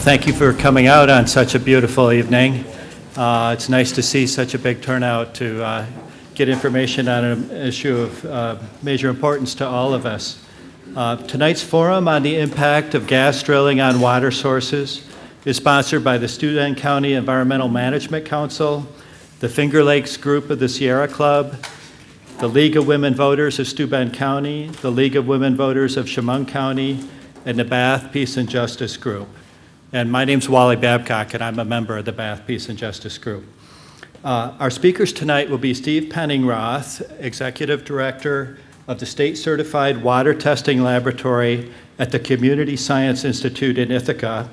Thank you for coming out on such a beautiful evening. It's nice to see such a big turnout to get information on an issue of major importance to all of us. Tonight's forum on the impact of gas drilling on water sources is sponsored by the Steuben County Environmental Management Council, the Finger Lakes Group of the Sierra Club, the League of Women Voters of Steuben County, the League of Women Voters of Chemung County, and the Bath Peace and Justice Group. And my name's Wally Babcock, and I'm a member of the Bath Peace and Justice Group. Our speakers tonight will be Steve Penningroth, Executive Director of the State Certified Water Testing Laboratory at the Community Science Institute in Ithaca,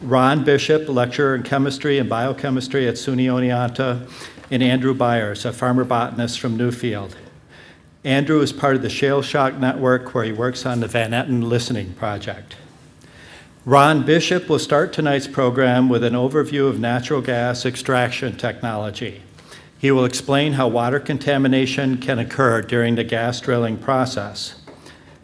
Ron Bishop, Lecturer in Chemistry and Biochemistry at SUNY Oneonta, and Andrew Byers, a farmer botanist from Newfield. Andrew is part of the Shale Shock Network, where he works on the Van Etten Listening Project. Ron Bishop will start tonight's program with an overview of natural gas extraction technology. He will explain how water contamination can occur during the gas drilling process.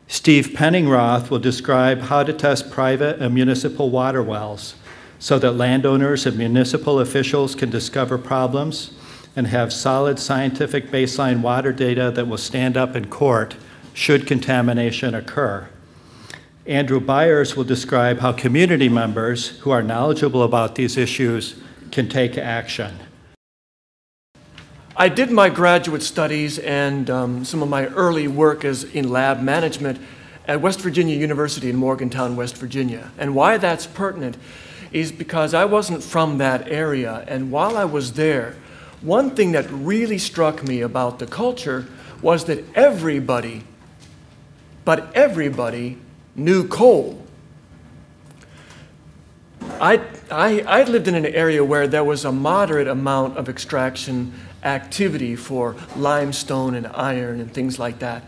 Steve Penningroth will describe how to test private and municipal water wells so that landowners and municipal officials can discover problems and have solid scientific baseline water data that will stand up in court should contamination occur. Andrew Byers will describe how community members who are knowledgeable about these issues can take action. I did my graduate studies and some of my early work as in lab management at West Virginia University in Morgantown, West Virginia. And why that's pertinent is because I wasn't from that area, and while I was there, one thing that really struck me about the culture was that everybody, but everybody, knew coal. I lived in an area where there was a moderate amount of extraction activity for limestone and iron and things like that.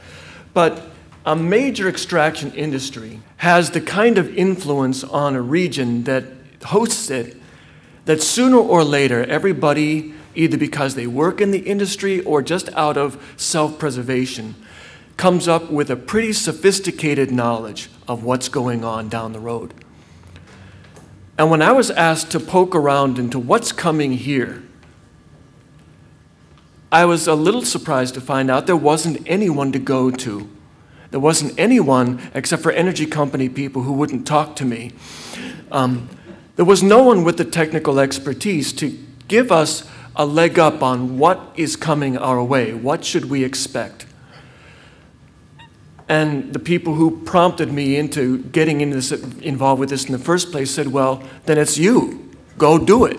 But a major extraction industry has the kind of influence on a region that hosts it that sooner or later everybody, either because they work in the industry or just out of self-preservation, comes up with a pretty sophisticated knowledge of what's going on down the road. And when I was asked to poke around into what's coming here, I was a little surprised to find out there wasn't anyone to go to. There wasn't anyone except for energy company people who wouldn't talk to me. There was no one with the technical expertise to give us a leg up on what is coming our way, what should we expect. And the people who prompted me into getting into this, involved with this in the first place said, well, then it's you. Go do it.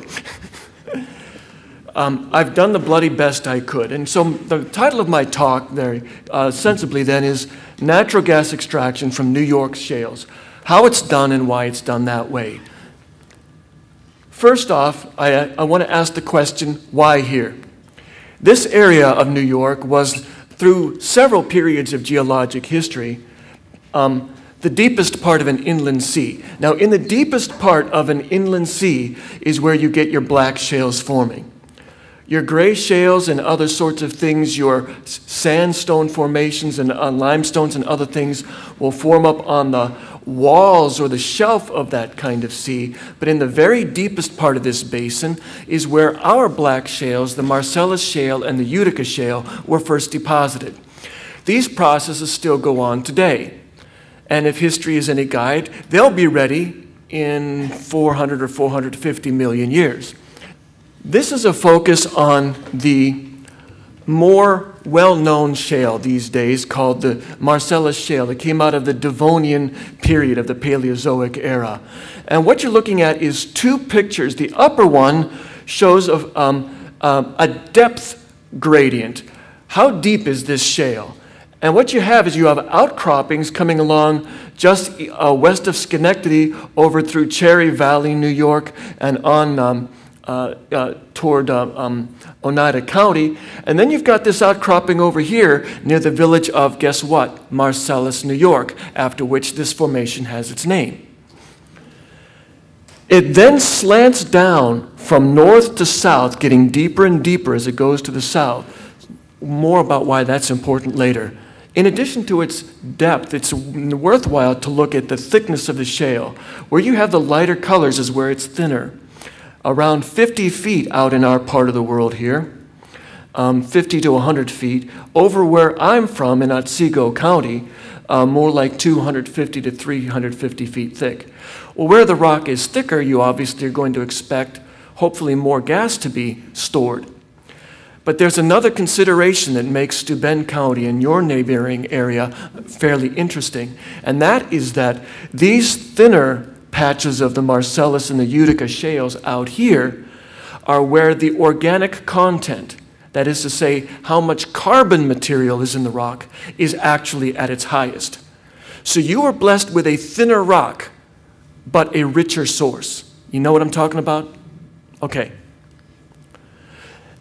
I've done the bloody best I could. And so the title of my talk very sensibly then is Natural Gas Extraction from New York's Shales, how it's done and why it's done that way. First off, I want to ask the question, why here? This area of New York was, through several periods of geologic history, the deepest part of an inland sea. Now, in the deepest part of an inland sea is where you get your black shales forming. Your gray shales and other sorts of things, your sandstone formations and limestones and other things will form up on the walls or the shelf of that kind of sea. But in the very deepest part of this basin is where our black shales, the Marcellus Shale and the Utica Shale, were first deposited. These processes still go on today. And if history is any guide, they'll be ready in 400 or 450 million years. This is a focus on the more well-known shale these days called the Marcellus Shale. It came out of the Devonian period of the Paleozoic era. And what you're looking at is two pictures. The upper one shows a depth gradient. How deep is this shale? And what you have is you have outcroppings coming along just west of Schenectady over through Cherry Valley, New York, and on toward Oneida County. And then you've got this outcropping over here near the village of, guess what? Marcellus, New York, after which this formation has its name. It then slants down from north to south, getting deeper and deeper as it goes to the south. More about why that's important later. In addition to its depth, it's worthwhile to look at the thickness of the shale. Where you have the lighter colors is where it's thinner. Around 50 feet out in our part of the world here, 50 to 100 feet. Over where I'm from in Otsego County, more like 250 to 350 feet thick. Well, where the rock is thicker, you obviously are going to expect, hopefully, more gas to be stored. But there's another consideration that makes Steuben County and your neighboring area fairly interesting, and that is that these thinner patches of the Marcellus and the Utica shales out here are where the organic content, that is to say, how much carbon material is in the rock, is actually at its highest. So you are blessed with a thinner rock, but a richer source. You know what I'm talking about? Okay.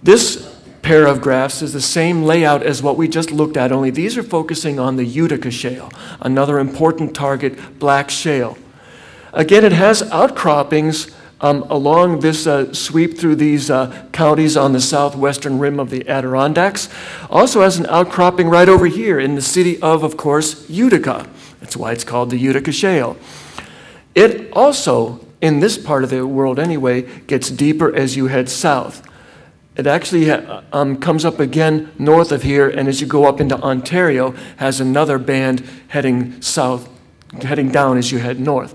This pair of graphs is the same layout as what we just looked at, only these are focusing on the Utica shale, another important target, black shale. Again, it has outcroppings along this sweep through these counties on the southwestern rim of the Adirondacks. Also has an outcropping right over here in the city of course, Utica. That's why it's called the Utica Shale. It also, in this part of the world anyway, gets deeper as you head south. It actually comes up again north of here, and as you go up into Ontario, has another band heading south, heading down as you head north.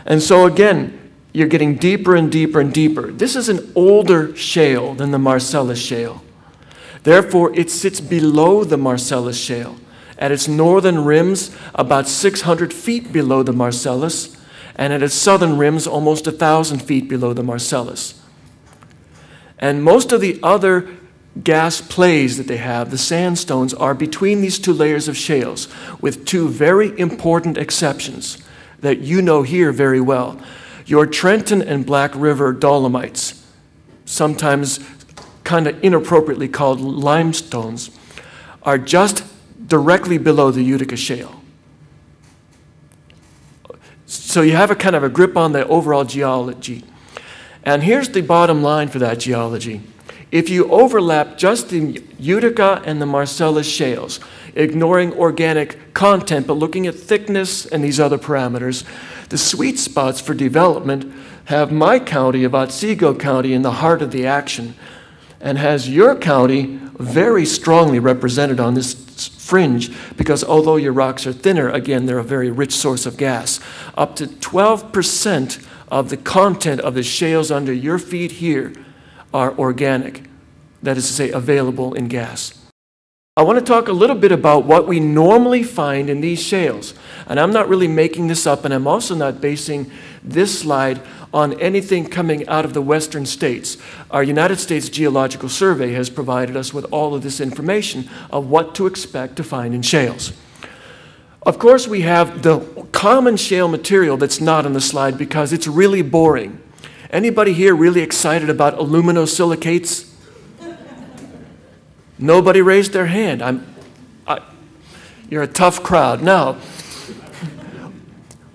And so again, you're getting deeper and deeper and deeper. This is an older shale than the Marcellus Shale. Therefore, it sits below the Marcellus Shale. At its northern rims, about 600 feet below the Marcellus, and at its southern rims, almost 1,000 feet below the Marcellus. And most of the other gas plays that they have, the sandstones, are between these two layers of shales, with two very important exceptions that you know here very well. Your Trenton and Black River dolomites, sometimes kind of inappropriately called limestones, are just directly below the Utica Shale. So you have a kind of a grip on the overall geology. And here's the bottom line for that geology. If you overlap just the Utica and the Marcellus shales, ignoring organic content but looking at thickness and these other parameters, the sweet spots for development have my county of Otsego County in the heart of the action, and has your county very strongly represented on this fringe, because although your rocks are thinner, again, they're a very rich source of gas. Up to 12% of the content of the shales under your feet here are organic, that is to say, available in gas. I want to talk a little bit about what we normally find in these shales. And I'm not really making this up, and I'm also not basing this slide on anything coming out of the western states. Our United States Geological Survey has provided us with all of this information of what to expect to find in shales. Of course, we have the common shale material that's not on the slide because it's really boring. Anybody here really excited about aluminosilicates? Nobody raised their hand. You're a tough crowd. Now,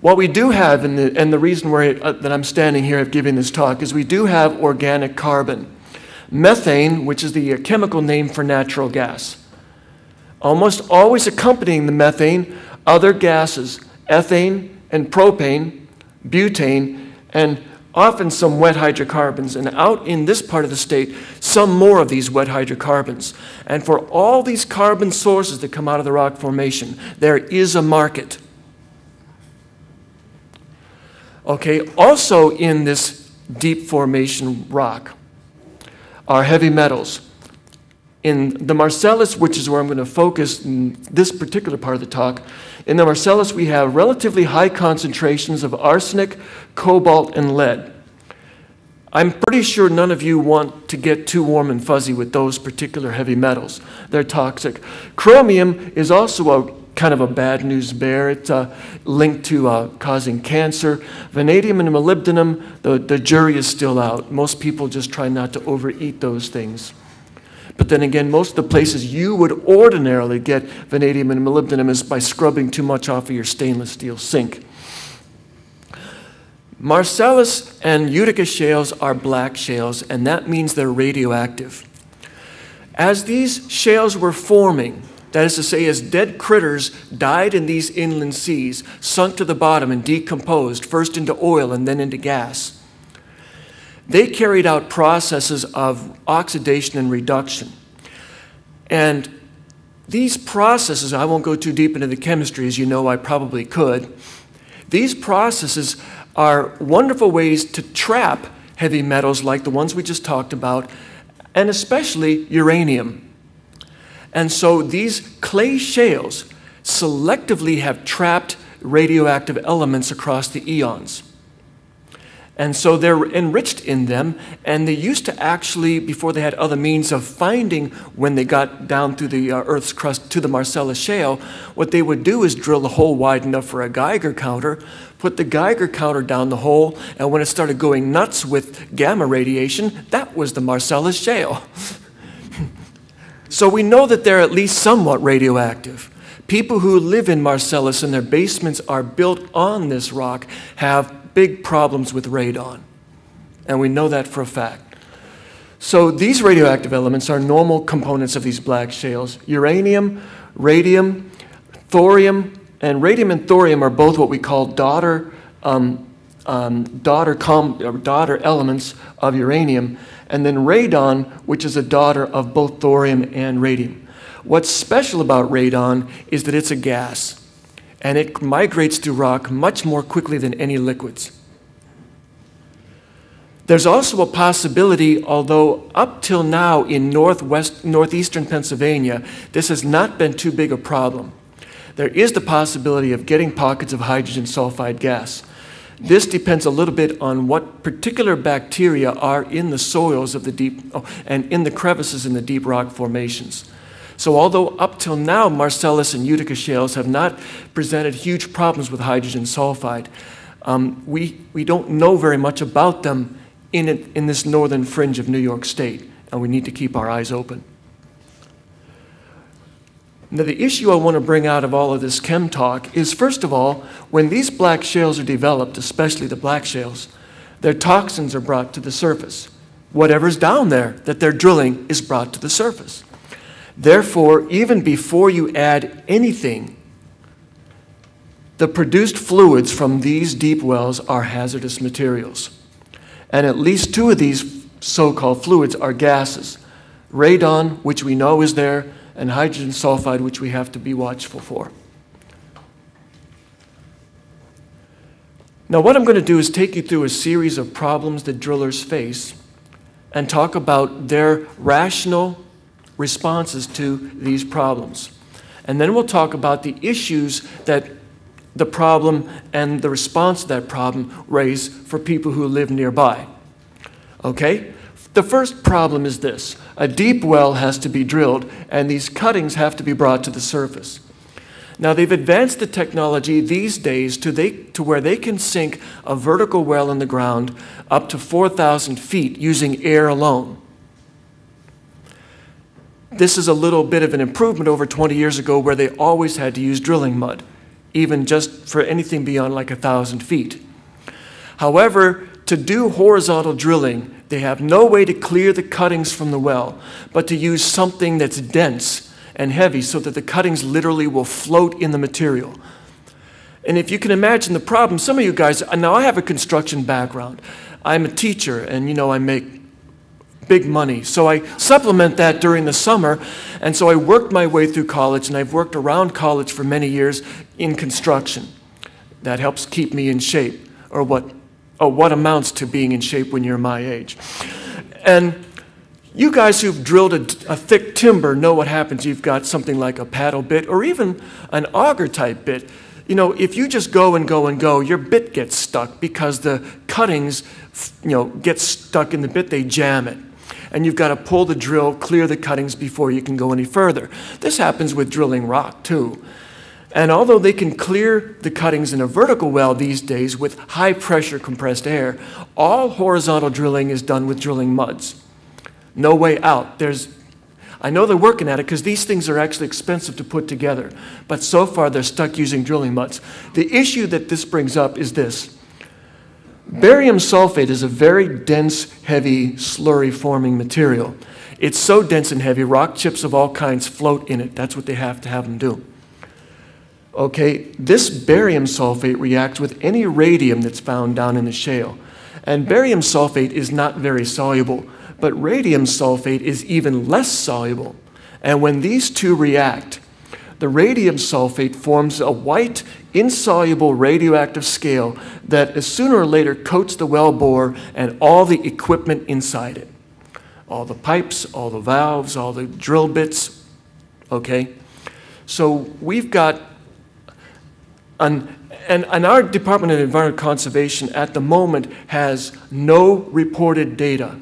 what we do have, and the reason that I'm standing here giving this talk, is we do have organic carbon. Methane, which is the chemical name for natural gas. Almost always accompanying the methane, other gases, ethane and propane, butane, and often some wet hydrocarbons, and out in this part of the state, some more of these wet hydrocarbons. And for all these carbon sources that come out of the rock formation, there is a market. Okay, also in this deep formation rock are heavy metals. In the Marcellus, which is where I'm going to focus in this particular part of the talk, in the Marcellus we have relatively high concentrations of arsenic, cobalt, and lead. I'm pretty sure none of you want to get too warm and fuzzy with those particular heavy metals. They're toxic. Chromium is also a kind of a bad news bear. It's linked to causing cancer. Vanadium and molybdenum, the jury is still out. Most people just try not to overeat those things. But then again, most of the places you would ordinarily get vanadium and molybdenum is by scrubbing too much off of your stainless steel sink. Marcellus and Utica shales are black shales, and that means they're radioactive. As these shales were forming, That is to say, as dead critters died in these inland seas, sunk to the bottom and decomposed, first into oil and then into gas, they carried out processes of oxidation and reduction. And these processes, I won't go too deep into the chemistry, as you know I probably could. These processes are wonderful ways to trap heavy metals like the ones we just talked about, and especially uranium. And so these clay shales selectively have trapped radioactive elements across the eons. And so they're enriched in them, and they used to actually, before they had other means of finding when they got down through the Earth's crust to the Marcellus Shale, what they would do is drill a hole wide enough for a Geiger counter, put the Geiger counter down the hole, and when it started going nuts with gamma radiation, that was the Marcellus Shale. So we know that they're at least somewhat radioactive. People who live in Marcellus and their basements are built on this rock have big problems with radon, and we know that for a fact. So these radioactive elements are normal components of these black shales. Uranium, radium, thorium, and radium and thorium are both what we call daughter elements of uranium, and then radon, which is a daughter of both thorium and radium. What's special about radon is that it's a gas, and it migrates through rock much more quickly than any liquids. There's also a possibility, although up till now in northeastern Pennsylvania, this has not been too big a problem. There is the possibility of getting pockets of hydrogen sulfide gas. This depends a little bit on what particular bacteria are in the soils of the deep, and in the crevices in the deep rock formations. So although up till now Marcellus and Utica shales have not presented huge problems with hydrogen sulfide, we don't know very much about them in this northern fringe of New York State, and we need to keep our eyes open. Now the issue I want to bring out of all of this chem talk is, first of all, when these black shales are developed, especially the black shales, their toxins are brought to the surface. Whatever's down there that they're drilling is brought to the surface. Therefore, even before you add anything, the produced fluids from these deep wells are hazardous materials. And at least two of these so-called fluids are gases. Radon, which we know is there, and hydrogen sulfide, which we have to be watchful for. Now what I'm going to do is take you through a series of problems that drillers face and talk about their rational responses to these problems. And then we'll talk about the issues that the problem and the response to that problem raise for people who live nearby. Okay? The first problem is this. A deep well has to be drilled, and these cuttings have to be brought to the surface. Now, they've advanced the technology these days to where they can sink a vertical well in the ground up to 4,000 feet using air alone. This is a little bit of an improvement over 20 years ago where they always had to use drilling mud, even just for anything beyond like 1,000 feet. However, to do horizontal drilling, they have no way to clear the cuttings from the well, but to use something that's dense and heavy so that the cuttings literally will float in the material. And if you can imagine the problem, some of you guys, now I have a construction background. I'm a teacher, and you know I make big money. So I supplement that during the summer, and so I worked my way through college, and I've worked around college for many years in construction. That helps keep me in shape, or what amounts to being in shape when you're my age. And you guys who've drilled a thick timber know what happens. You've got something like a paddle bit or even an auger type bit. You know, if you just go and go and go, your bit gets stuck because the cuttings, get stuck in the bit, they jam it. And you've got to pull the drill, clear the cuttings before you can go any further. This happens with drilling rock too. And although they can clear the cuttings in a vertical well these days with high pressure compressed air, all horizontal drilling is done with drilling muds. No way out. I know they're working at it because these things are actually expensive to put together, but so far they're stuck using drilling muds. The issue that this brings up is this. Barium sulfate is a very dense, heavy, slurry-forming material. It's so dense and heavy, rock chips of all kinds float in it. That's what they have to have them do. Okay, this barium sulfate reacts with any radium that's found down in the shale. And barium sulfate is not very soluble, but radium sulfate is even less soluble. And when these two react, the radium sulfate forms a white, insoluble radioactive scale that sooner or later coats the well bore and all the equipment inside it. All the pipes, all the valves, all the drill bits, okay? So we've got, and our Department of Environmental Conservation at the moment has no reported data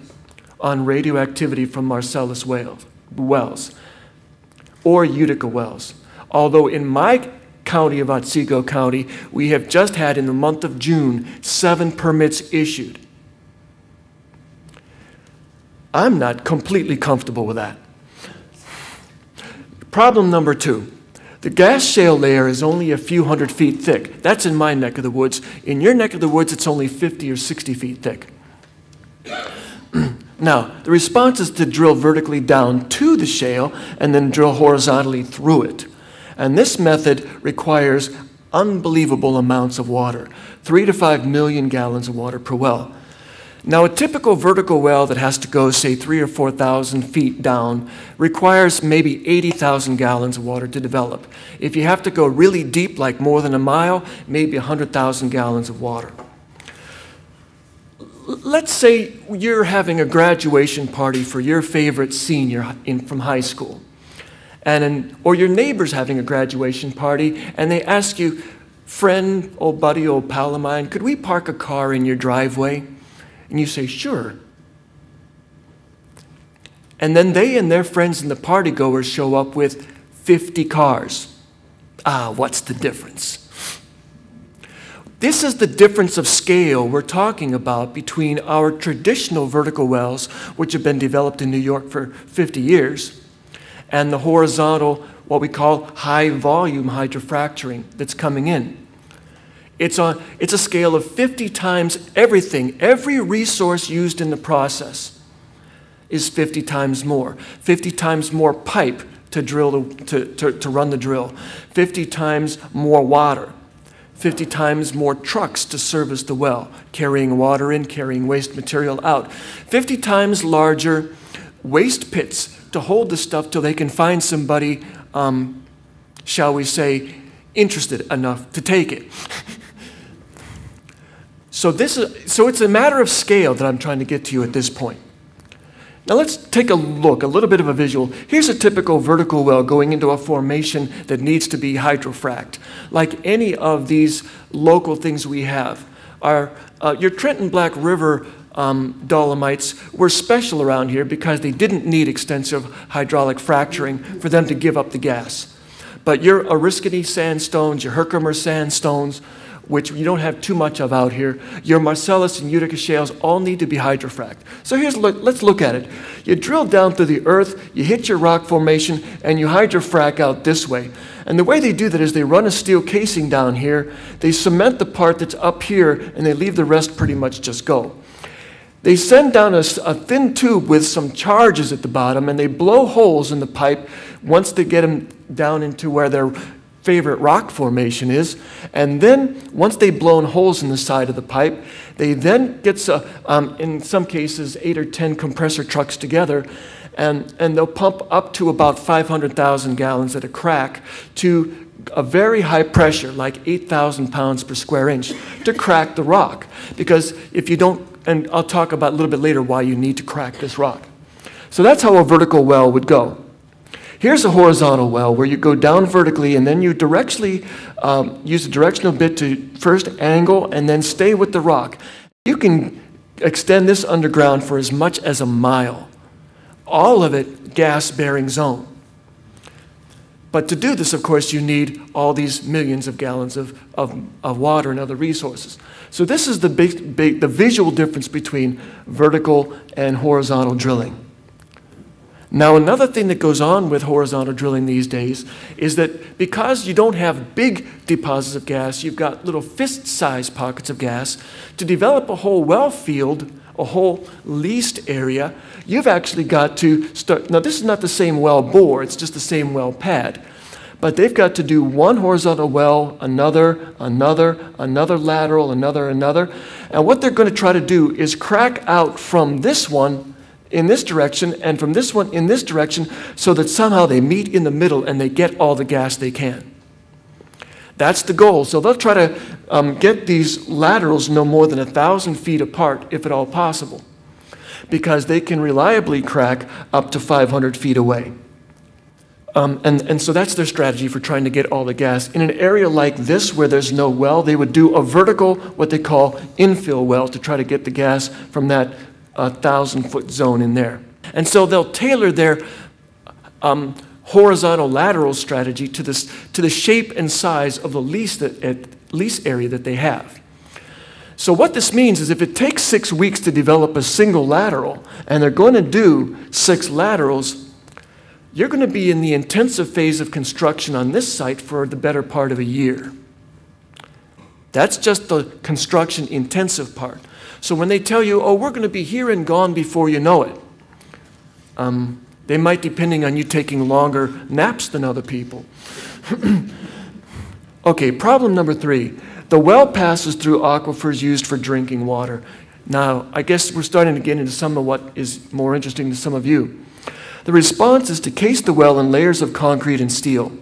on radioactivity from Marcellus wells or Utica wells. Although in my county of Otsego County, we have just had in the month of June 7 permits issued. I'm not completely comfortable with that. Problem number 2. The gas shale layer is only a few hundred feet thick. That's in my neck of the woods. In your neck of the woods, it's only 50 or 60 feet thick. Now, the response is to drill vertically down to the shale and then drill horizontally through it. And this method requires unbelievable amounts of water, 3 to 5 million gallons of water per well. Now, a typical vertical well that has to go, say, 3,000 or 4,000 feet down requires maybe 80,000 gallons of water to develop. If you have to go really deep, like more than a mile, maybe 100,000 gallons of water. Let's say you're having a graduation party for your favorite senior from high school, or your neighbor's having a graduation party, and they ask you, friend, old buddy, old pal of mine, could we park a car in your driveway? And you say, sure. And then they and their friends and the partygoers show up with 50 cars. What's the difference? This is the difference of scale we're talking about between our traditional vertical wells, which have been developed in New York for 50 years, and the horizontal, what we call high volume hydrofracturing that's coming in. It's a scale of 50 times everything. Every resource used in the process is 50 times more. 50 times more pipe to run the drill. 50 times more water. 50 times more trucks to service the well, carrying water in, carrying waste material out. 50 times larger waste pits to hold the stuff till they can find somebody, shall we say, interested enough to take it. So it's a matter of scale that I'm trying to get to you at this point. Now let's take a look, a little bit of a visual. Here's a typical vertical well going into a formation that needs to be hydrofracted. Like any of these local things we have. Your Trenton Black River dolomites were special around here because they didn't need extensive hydraulic fracturing for them to give up the gas. But your Oriskany sandstones, your Herkimer sandstones, which you don't have too much of out here, your Marcellus and Utica shales all need to be hydrofracted. So let's look at it. You drill down through the earth, you hit your rock formation, and you hydrofrac out this way. And the way they do that is they run a steel casing down here, they cement the part that's up here, and they leave the rest pretty much just go. They send down a thin tube with some charges at the bottom, and they blow holes in the pipe once they get them down into where their favorite rock formation is. And then once they've blown holes in the side of the pipe, they then get, in some cases, 8 or 10 compressor trucks together, and they'll pump up to about 500,000 gallons at a crack to a very high pressure, like 8,000 pounds per square inch, to crack the rock. Because if you don't, and I'll talk about a little bit later why you need to crack this rock. So that's how a vertical well would go. Here's a horizontal well where you go down vertically and then you directionally use a directional bit to first angle and then stay with the rock. You can extend this underground for as much as a mile. All of it gas-bearing zone. But to do this, of course, you need all these millions of gallons of water and other resources. So this is the visual difference between vertical and horizontal drilling. Now, another thing that goes on with horizontal drilling these days is that because you don't have big deposits of gas, you've got little fist-sized pockets of gas. To develop a whole well field, a whole leased area, you've actually got to start. Now, this is not the same well bore, it's just the same well pad. But they've got to do one horizontal well, another lateral, another. And what they're going to try to do is crack out from this one in this direction and from this one in this direction so that somehow they meet in the middle and they get all the gas they can. That's the goal. So they'll try to get these laterals no more than 1,000 feet apart, if at all possible, because they can reliably crack up to 500 feet away. And so that's their strategy for trying to get all the gas. In an area like this where there's no well, they would do a vertical, what they call infill well, to try to get the gas from that 1,000-foot zone in there. And so they'll tailor their horizontal lateral strategy to the shape and size of the lease area that they have. So what this means is if it takes 6 weeks to develop a single lateral, and they're going to do 6 laterals, you're going to be in the intensive phase of construction on this site for the better part of a year. That's just the construction intensive part. So when they tell you, oh, we're going to be here and gone before you know it, they might, depending on you taking longer naps than other people. Okay, problem number 3. The well passes through aquifers used for drinking water. Now, I guess we're starting to get into some of what is more interesting to some of you. The response is to case the well in layers of concrete and steel.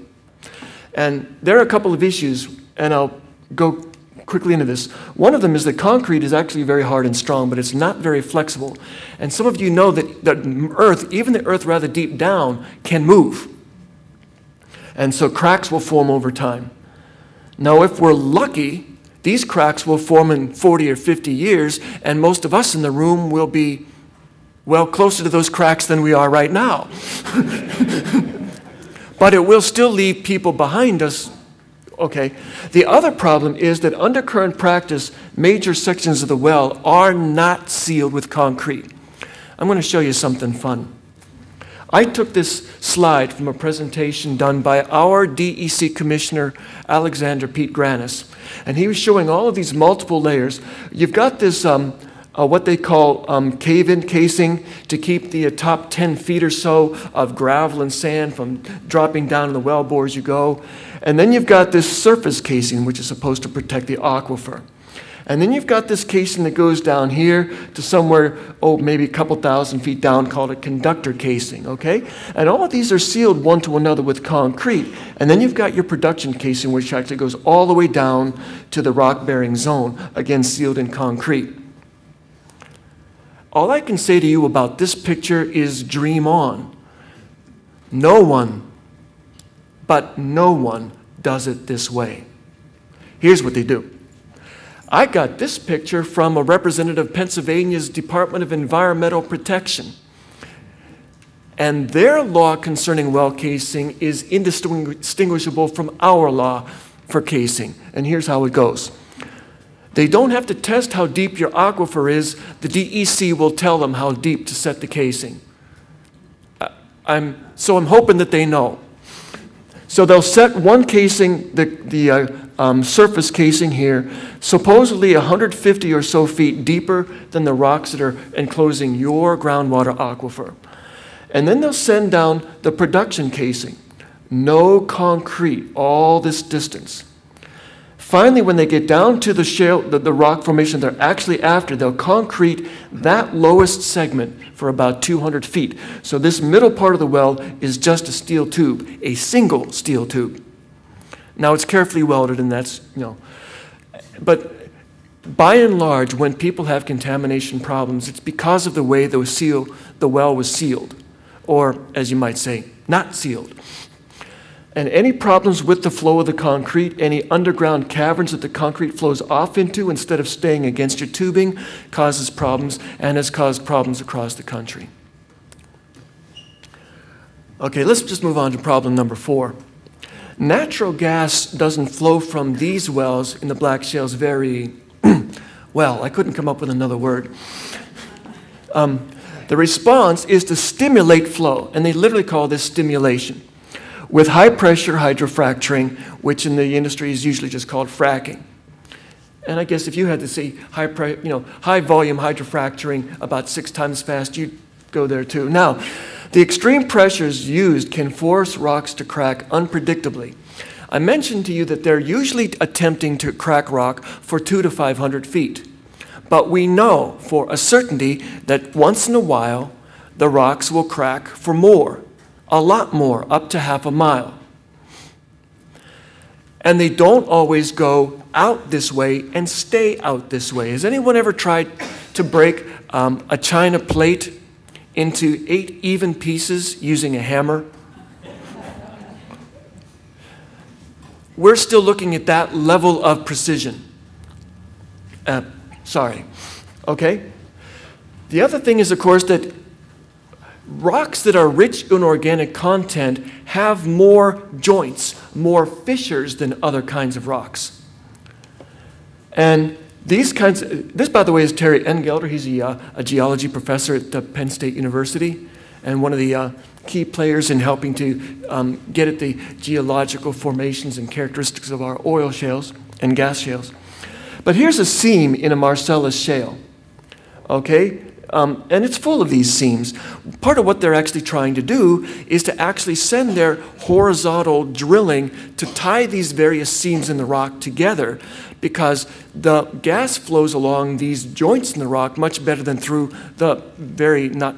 And there are a couple of issues, and I'll go quickly into this. One of them is that concrete is actually very hard and strong, but it's not very flexible. And some of you know that the earth, even the earth rather deep down, can move. And so cracks will form over time. Now, if we're lucky, these cracks will form in 40 or 50 years, and most of us in the room will be, well, closer to those cracks than we are right now. But it will still leave people behind us. Okay. The other problem is that under current practice, major sections of the well are not sealed with concrete. I'm going to show you something fun. I took this slide from a presentation done by our DEC Commissioner, Alexander Pete Granis, and he was showing all of these multiple layers. You've got this what they call cave-in casing to keep the top 10 feet or so of gravel and sand from dropping down in the well bore as you go. And then you've got this surface casing, which is supposed to protect the aquifer. And then you've got this casing that goes down here to somewhere, oh, maybe a couple thousand feet down, called a conductor casing, okay? And all of these are sealed one to another with concrete. And then you've got your production casing, which actually goes all the way down to the rock-bearing zone, again sealed in concrete. All I can say to you about this picture is dream on. No one, but no one, does it this way. Here's what they do. I got this picture from a representative of Pennsylvania's Department of Environmental Protection. And their law concerning well casing is indistinguishable from our law for casing. And here's how it goes. They don't have to test how deep your aquifer is. The DEC will tell them how deep to set the casing. So I'm hoping that they know. So they'll set one casing, the surface casing here, supposedly 150 or so feet deeper than the rocks that are enclosing your groundwater aquifer. And then they'll send down the production casing. No concrete, all this distance. Finally, when they get down to the shale, the rock formation they're actually after, they'll concrete that lowest segment for about 200 feet. So this middle part of the well is just a steel tube, a single steel tube. Now it's carefully welded, and that's, but by and large, when people have contamination problems, it's because of the way the well was sealed, or as you might say, not sealed. And any problems with the flow of the concrete, any underground caverns that the concrete flows off into instead of staying against your tubing, causes problems and has caused problems across the country. Okay, let's just move on to problem number 4. Natural gas doesn't flow from these wells in the Black Shales very well. I couldn't come up with another word. The response is to stimulate flow, and they literally call this stimulation, with high-pressure hydrofracturing, which in the industry is usually just called fracking. And I guess if you had to say high-volume hydrofracturing about 6 times fast, you'd go there too. Now, the extreme pressures used can force rocks to crack unpredictably. I mentioned to you that they're usually attempting to crack rock for 200 to 500 feet. But we know for a certainty that once in a while, the rocks will crack for more, a lot more, up to half a mile. And they don't always go out this way and stay out this way. Has anyone ever tried to break a china plate into 8 even pieces using a hammer? We're still looking at that level of precision. Okay? The other thing is, of course, that rocks that are rich in organic content have more joints, more fissures than other kinds of rocks. And this, by the way, is Terry Engelder. He's a geology professor at Penn State University and one of the key players in helping to get at the geological formations and characteristics of our oil shales and gas shales. But here's a seam in a Marcellus Shale, okay? And it's full of these seams. Part of what they're actually trying to do is to actually send their horizontal drilling to tie these various seams in the rock together, because the gas flows along these joints in the rock much better than through the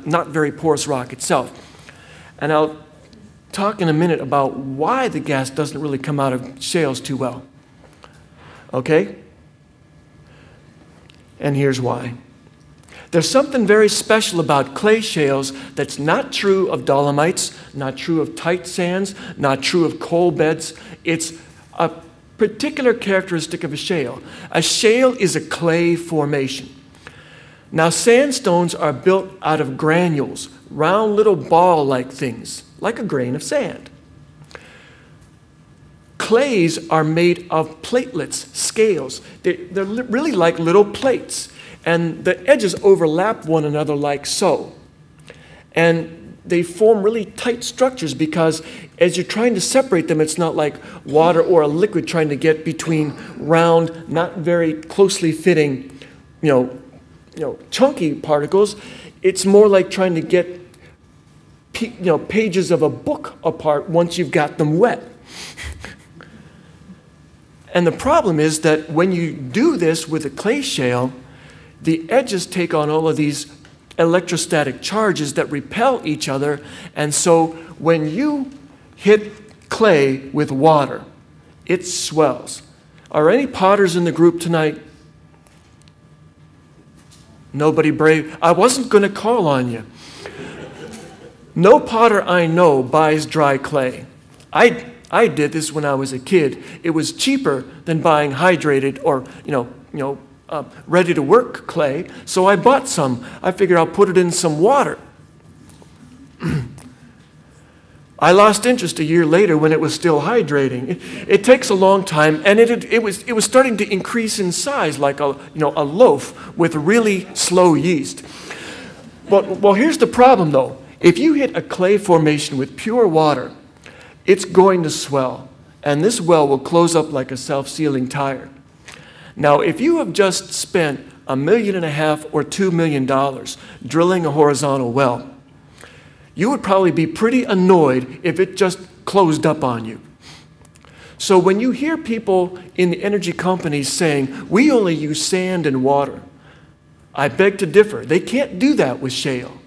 not very porous rock itself. And I'll talk in a minute about why the gas doesn't really come out of shales too well. Okay? And here's why. There's something very special about clay shales that's not true of dolomites, not true of tight sands, not true of coal beds. It's a particular characteristic of a shale. A shale is a clay formation. Now, sandstones are built out of granules, round little ball-like things, like a grain of sand. Clays are made of platelets, scales. They're really like little plates. And the edges overlap one another like so. And they form really tight structures because as you're trying to separate them, it's not like water or a liquid trying to get between round, not very closely fitting, chunky particles. It's more like trying to get pages of a book apart once you've got them wet. And the problem is that when you do this with a clay shale, the edges take on all of these electrostatic charges that repel each other, and so when you hit clay with water, it swells. Are any potters in the group tonight? Nobody brave? I wasn't going to call on you. No potter I know buys dry clay. I did this when I was a kid. It was cheaper than buying hydrated or ready-to-work clay, so I bought some. I figured I'll put it in some water. I lost interest a year later when it was still hydrating. It takes a long time, and it was starting to increase in size like a loaf with really slow yeast. Well, here's the problem though. If you hit a clay formation with pure water, it's going to swell, and this well will close up like a self-sealing tire. Now, if you have just spent $1.5 million or $2 million drilling a horizontal well, you would probably be pretty annoyed if it just closed up on you. So when you hear people in the energy companies saying, we only use sand and water, I beg to differ. They can't do that with shale.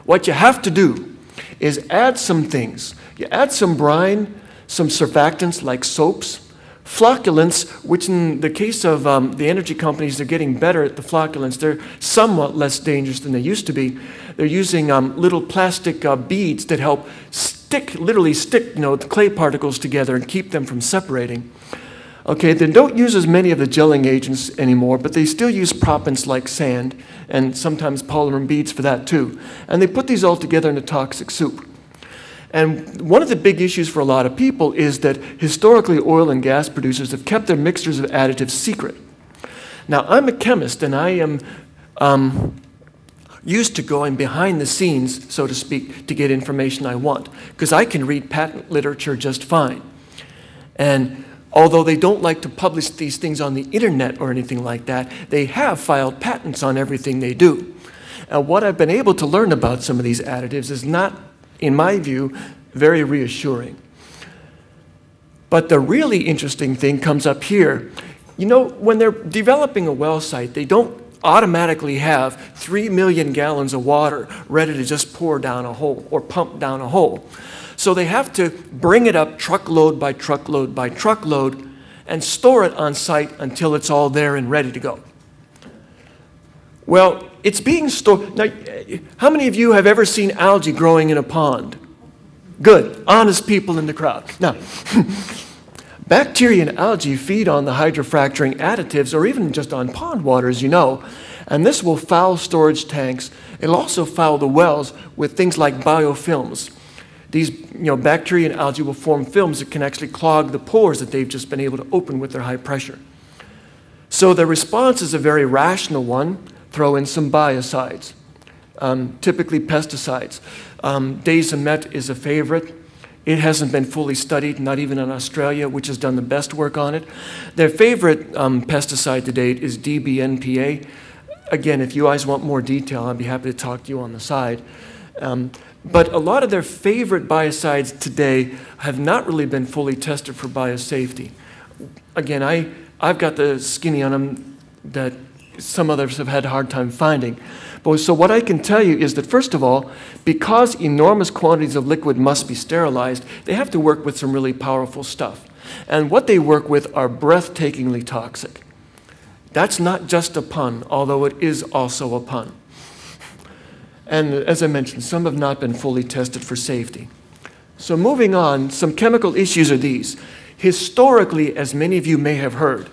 What you have to do is add some things. You add some brine, some surfactants like soaps, flocculants, which in the case of the energy companies, they're getting better at the flocculants. They're somewhat less dangerous than they used to be. They're using little plastic beads that help literally stick the clay particles together and keep them from separating. Okay, they don't use as many of the gelling agents anymore, but they still use proppants like sand and sometimes polymer beads for that too. And they put these all together in a toxic soup. And one of the big issues for a lot of people is that historically oil and gas producers have kept their mixtures of additives secret. Now, I'm a chemist, and I am used to going behind the scenes, so to speak, to get information I want, because I can read patent literature just fine. And although they don't like to publish these things on the internet or anything like that, they have filed patents on everything they do. And what I've been able to learn about some of these additives is not, in my view, very reassuring. But the really interesting thing comes up here. You know, when they're developing a well site, they don't automatically have 3 million gallons of water ready to just pour down a hole or pump down a hole. So they have to bring it up truckload by truckload by truckload and store it on site until it's all there and ready to go. Well, it's being stored. Now, how many of you have ever seen algae growing in a pond? Good, honest people in the crowd. Now, bacteria and algae feed on the hydrofracturing additives or even just on pond water, as you know, and this will foul storage tanks. It'll also foul the wells with things like biofilms. These bacteria and algae will form films that can actually clog the pores that they've just been able to open with their high pressure. So the response is a very rational one. Throw in some biocides, typically pesticides. Dazomet is a favorite. It hasn't been fully studied, not even in Australia, which has done the best work on it. Their favorite pesticide to date is DBNPA. Again, if you guys want more detail, I'd be happy to talk to you on the side. But a lot of their favorite biocides today have not really been fully tested for biosafety. Again, I've got the skinny on them that some others have had a hard time finding. But so what I can tell you is that, first of all, because enormous quantities of liquid must be sterilized, they have to work with some really powerful stuff. And what they work with are breathtakingly toxic. That's not just a pun, although it is also a pun. And as I mentioned, some have not been fully tested for safety. So moving on, some chemical issues are these. Historically, as many of you may have heard,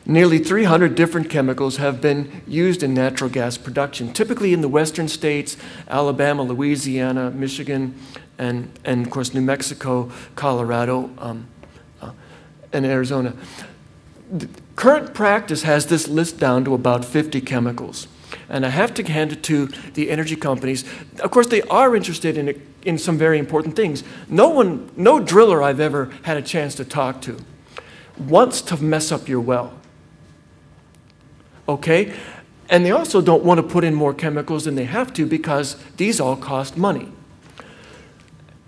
nearly 300 different chemicals have been used in natural gas production, typically in the western states, Alabama, Louisiana, Michigan, and of course New Mexico, Colorado, and Arizona. The current practice has this list down to about 50 chemicals. And I have to hand it to the energy companies. Of course, they are interested in some very important things. No driller I've ever had a chance to talk to wants to mess up your well. Okay? And they also don't want to put in more chemicals than they have to because these all cost money.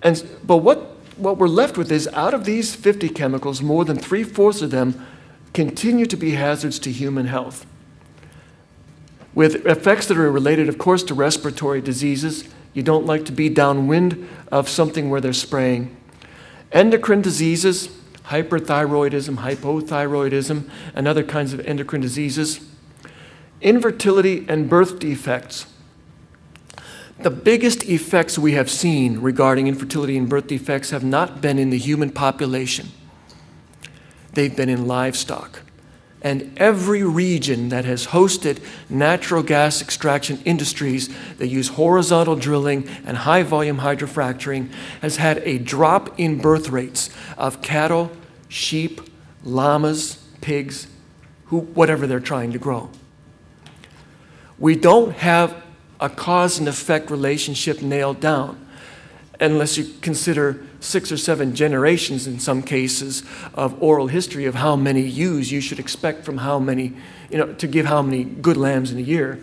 But what we're left with is, out of these 50 chemicals, more than 3/4 of them continue to be hazards to human health, with effects that are related, of course, to respiratory diseases. You don't like to be downwind of something where they're spraying. Endocrine diseases, hyperthyroidism, hypothyroidism, and other kinds of endocrine diseases. Infertility and birth defects. The biggest effects we have seen regarding infertility and birth defects have not been in the human population. They've been in livestock. And every region that has hosted natural gas extraction industries that use horizontal drilling and high-volume hydrofracturing has had a drop in birth rates of cattle, sheep, llamas, pigs, whatever they're trying to grow. We don't have a cause and effect relationship nailed down, unless you consider 6 or 7 generations in some cases of oral history of how many ewes you should expect from how many, to give how many good lambs in a year.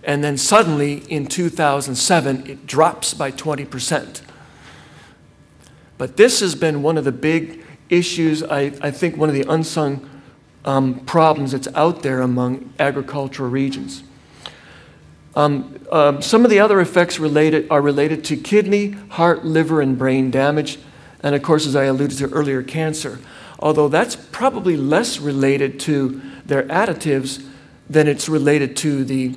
And then suddenly in 2007, it drops by 20%. But this has been one of the big issues, I think one of the unsung problems that's out there among agricultural regions. Some of the other effects are related to kidney, heart, liver, and brain damage, and of course, as I alluded to earlier, cancer. Although that's probably less related to their additives than it's related to the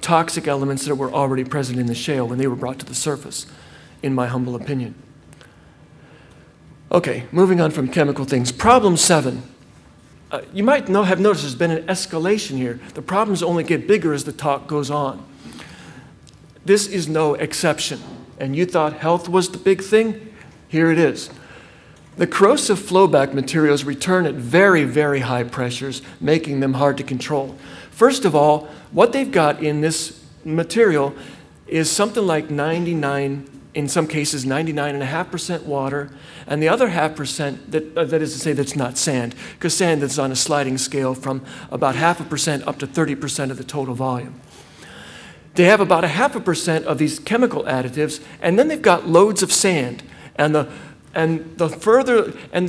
toxic elements that were already present in the shale when they were brought to the surface, in my humble opinion. Okay, moving on from chemical things. Problem 7. You might have noticed there's been an escalation here. The problems only get bigger as the talk goes on. This is no exception. And you thought health was the big thing? Here it is. The corrosive flowback materials return at very, very high pressures, making them hard to control. First of all, what they've got in this material is something like 99, in some cases 99.5% water, and the other 0.5%, that is to say that's not sand, because sand is on a sliding scale from about 0.5% up to 30% of the total volume. They have about 0.5% of these chemical additives, and then they've got loads of sand. And the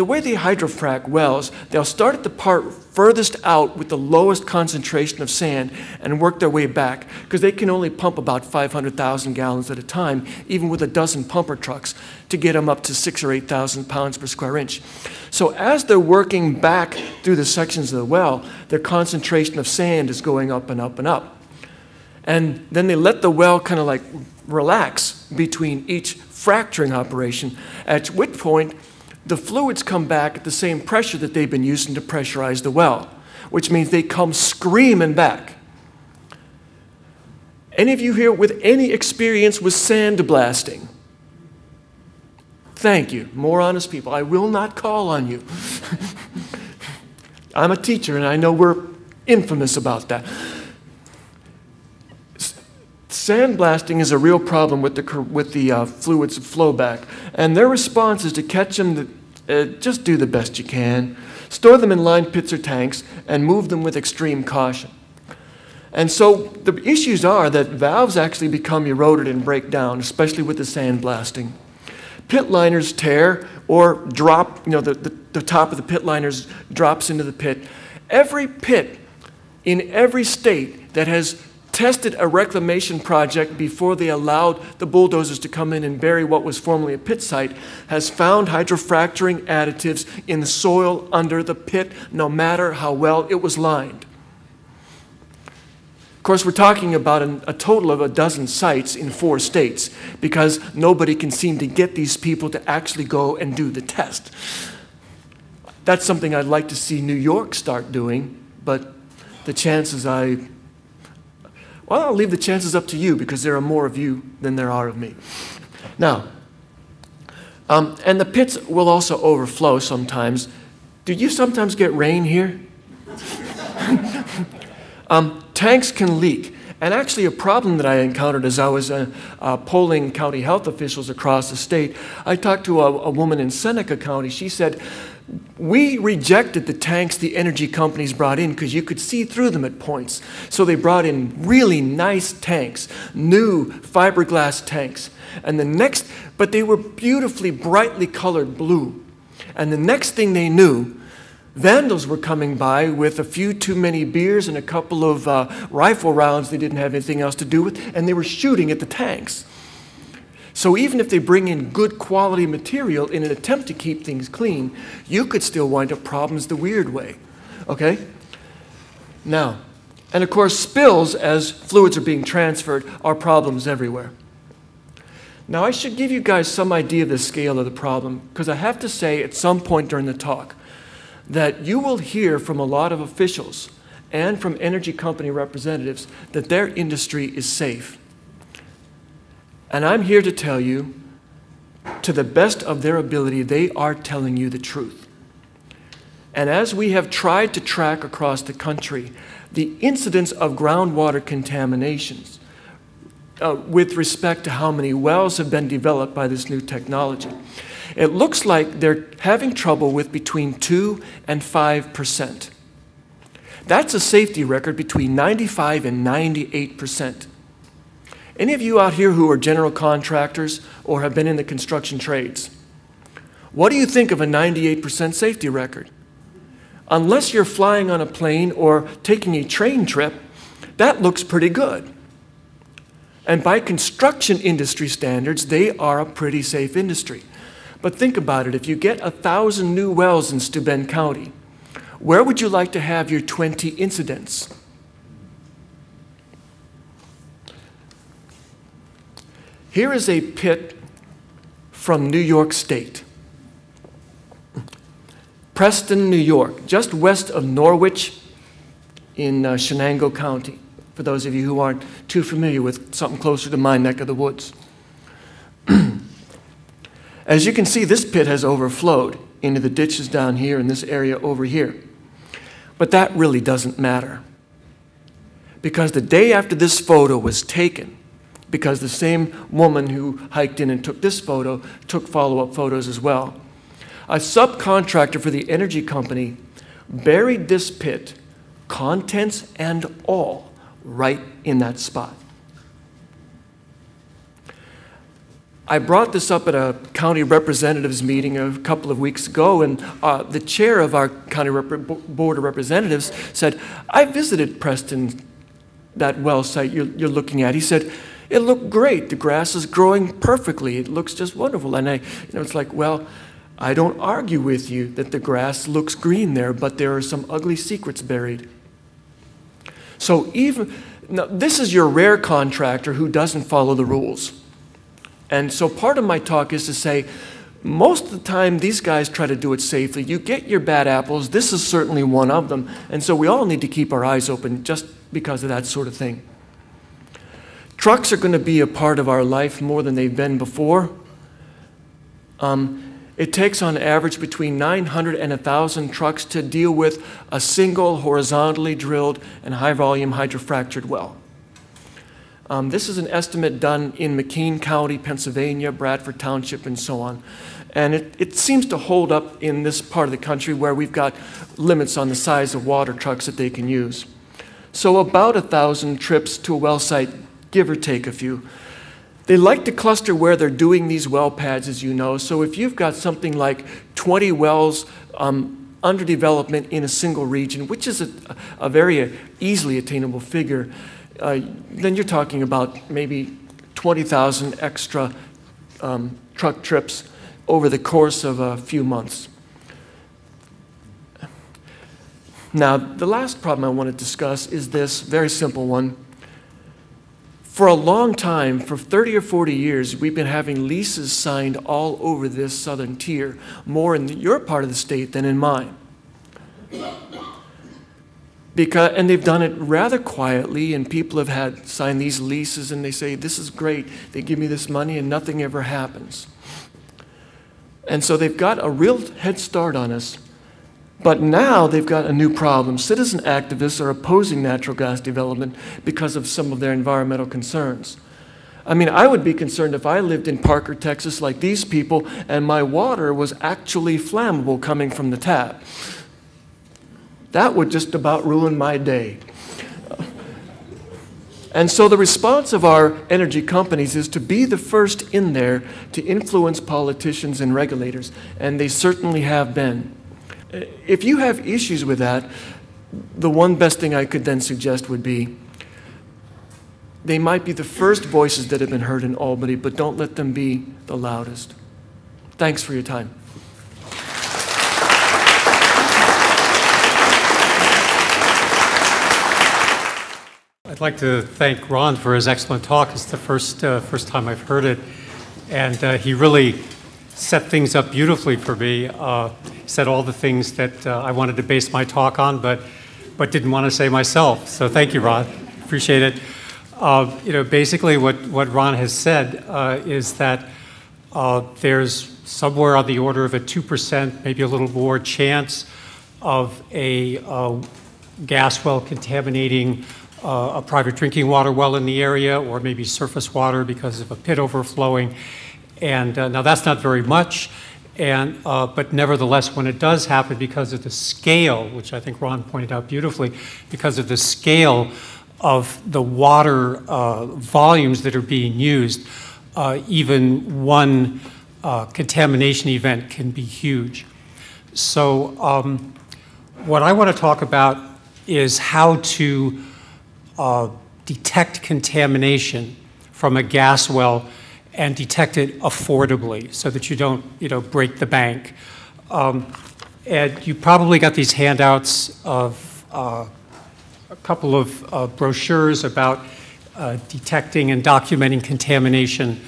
way they hydrofrac wells, they'll start at the part furthest out with the lowest concentration of sand and work their way back, because they can only pump about 500,000 gallons at a time, even with a dozen pumper trucks, to get them up to 6,000 or 8,000 pounds per square inch. So as they're working back through the sections of the well, their concentration of sand is going up and up and up. And then they let the well kind of like relax between each fracturing operation, at which point the fluids come back at the same pressure that they've been using to pressurize the well, which means they come screaming back. Any of you here with any experience with sandblasting? Thank you. More honest people. I will not call on you. I'm a teacher, and I know we're infamous about that. Sandblasting is a real problem with the fluids of flowback, and their response is to catch them, just do the best you can, store them in lined pits or tanks, and move them with extreme caution. And so the issues are that valves actually become eroded and break down, especially with the sandblasting. Pit liners tear or drop, the top of the pit liners drops into the pit. Every pit in every state that has tested a reclamation project before they allowed the bulldozers to come in and bury what was formerly a pit site has found hydrofracturing additives in the soil under the pit, no matter how well it was lined. Of course, we're talking about a total of a dozen sites in 4 states, because nobody can seem to get these people to actually go and do the test. That's something I'd like to see New York start doing, but the chances well, I'll leave the chances up to you, because there are more of you than there are of me. Now, and the pits will also overflow sometimes. Do you sometimes get rain here? Tanks can leak. And actually a problem that I encountered as I was polling county health officials across the state, I talked to a woman in Seneca County. She said, we rejected the tanks the energy companies brought in because you could see through them at points. So they brought in really nice tanks, new fiberglass tanks. But they were beautifully, brightly colored blue. And the next thing they knew, vandals were coming by with a few too many beers and a couple of rifle rounds they didn't have anything else to do with, and they were shooting at the tanks. So even if they bring in good quality material in an attempt to keep things clean, you could still wind up problems the weird way, okay? Now, and of course spills as fluids are being transferred are problems everywhere. Now I should give you guys some idea of the scale of the problem, because I have to say at some point during the talk that you will hear from a lot of officials and from energy company representatives that their industry is safe. And I'm here to tell you, to the best of their ability, they are telling you the truth. And as we have tried to track across the country the incidence of groundwater contaminations with respect to how many wells have been developed by this new technology, it looks like they're having trouble with between 2 and 5%. That's a safety record between 95 and 98%. Any of you out here who are general contractors or have been in the construction trades, what do you think of a 98% safety record? Unless you're flying on a plane or taking a train trip, that looks pretty good. And by construction industry standards, they are a pretty safe industry. But think about it, if you get 1,000 new wells in Steuben County, where would you like to have your 20 incidents? Here is a pit from New York State. Preston, New York, just west of Norwich in Shenango County, for those of you who aren't too familiar with something closer to my neck of the woods. As you can see, this pit has overflowed into the ditches down here in this area over here. But that really doesn't matter, because the day after this photo was taken, because the same woman who hiked in and took this photo took follow-up photos as well, a subcontractor for the energy company buried this pit, contents and all, right in that spot. I brought this up at a county representatives meeting a couple of weeks ago, and the chair of our county board of representatives said, I visited Preston, that well site you're looking at. He said, it looked great. The grass is growing perfectly. It looks just wonderful. And it's like, well, I don't argue with you that the grass looks green there, but there are some ugly secrets buried. So now, this is your rare contractor who doesn't follow the rules. And so part of my talk is to say, most of the time these guys try to do it safely. You get your bad apples. This is certainly one of them. And so we all need to keep our eyes open just because of that sort of thing. Trucks are going to be a part of our life more than they've been before. It takes on average between 900 and 1,000 trucks to deal with a single horizontally drilled and high-volume hydrofractured well. This is an estimate done in McKean County, Pennsylvania, Bradford Township, and so on. And it seems to hold up in this part of the country where we've got limits on the size of water trucks that they can use. So about 1,000 trips to a well site, give or take a few. They like to cluster where they're doing these well pads, as you know. So if you've got something like 20 wells under development in a single region, which is a very easily attainable figure, then you're talking about maybe 20,000 extra truck trips over the course of a few months. Now, the last problem I want to discuss is this very simple one. For a long time, for 30 or 40 years, we've been having leases signed all over this southern tier, more in your part of the state than in mine. And they've done it rather quietly, and people have had signed these leases, and they say, this is great. They give me this money, and nothing ever happens. And so they've got a real head start on us. But now they've got a new problem. Citizen activists are opposing natural gas development because of some of their environmental concerns. I mean, I would be concerned if I lived in Parker, Texas, like these people, and my water was actually flammable coming from the tap. That would just about ruin my day. And so the response of our energy companies is to be the first in there to influence politicians and regulators, and they certainly have been. If you have issues with that, the one best thing I could then suggest would be they might be the first voices that have been heard in Albany, but don't let them be the loudest. Thanks for your time. I'd like to thank Ron for his excellent talk. It's the first time I've heard it, and he really set things up beautifully for me. Said all the things that I wanted to base my talk on, but didn't want to say myself. So thank you, Ron. Appreciate it. Basically what Ron has said is that there's somewhere on the order of a 2%, maybe a little more chance of a gas well contaminating a private drinking water well in the area, or maybe surface water because of a pit overflowing. And now that's not very much, but nevertheless, when it does happen, because of the scale, which I think Ron pointed out beautifully, because of the scale of the water volumes that are being used, even one contamination event can be huge. So what I want to talk about is how to detect contamination from a gas well and detect it affordably so that you don't, break the bank. And you probably got these handouts of a couple of brochures about detecting and documenting contamination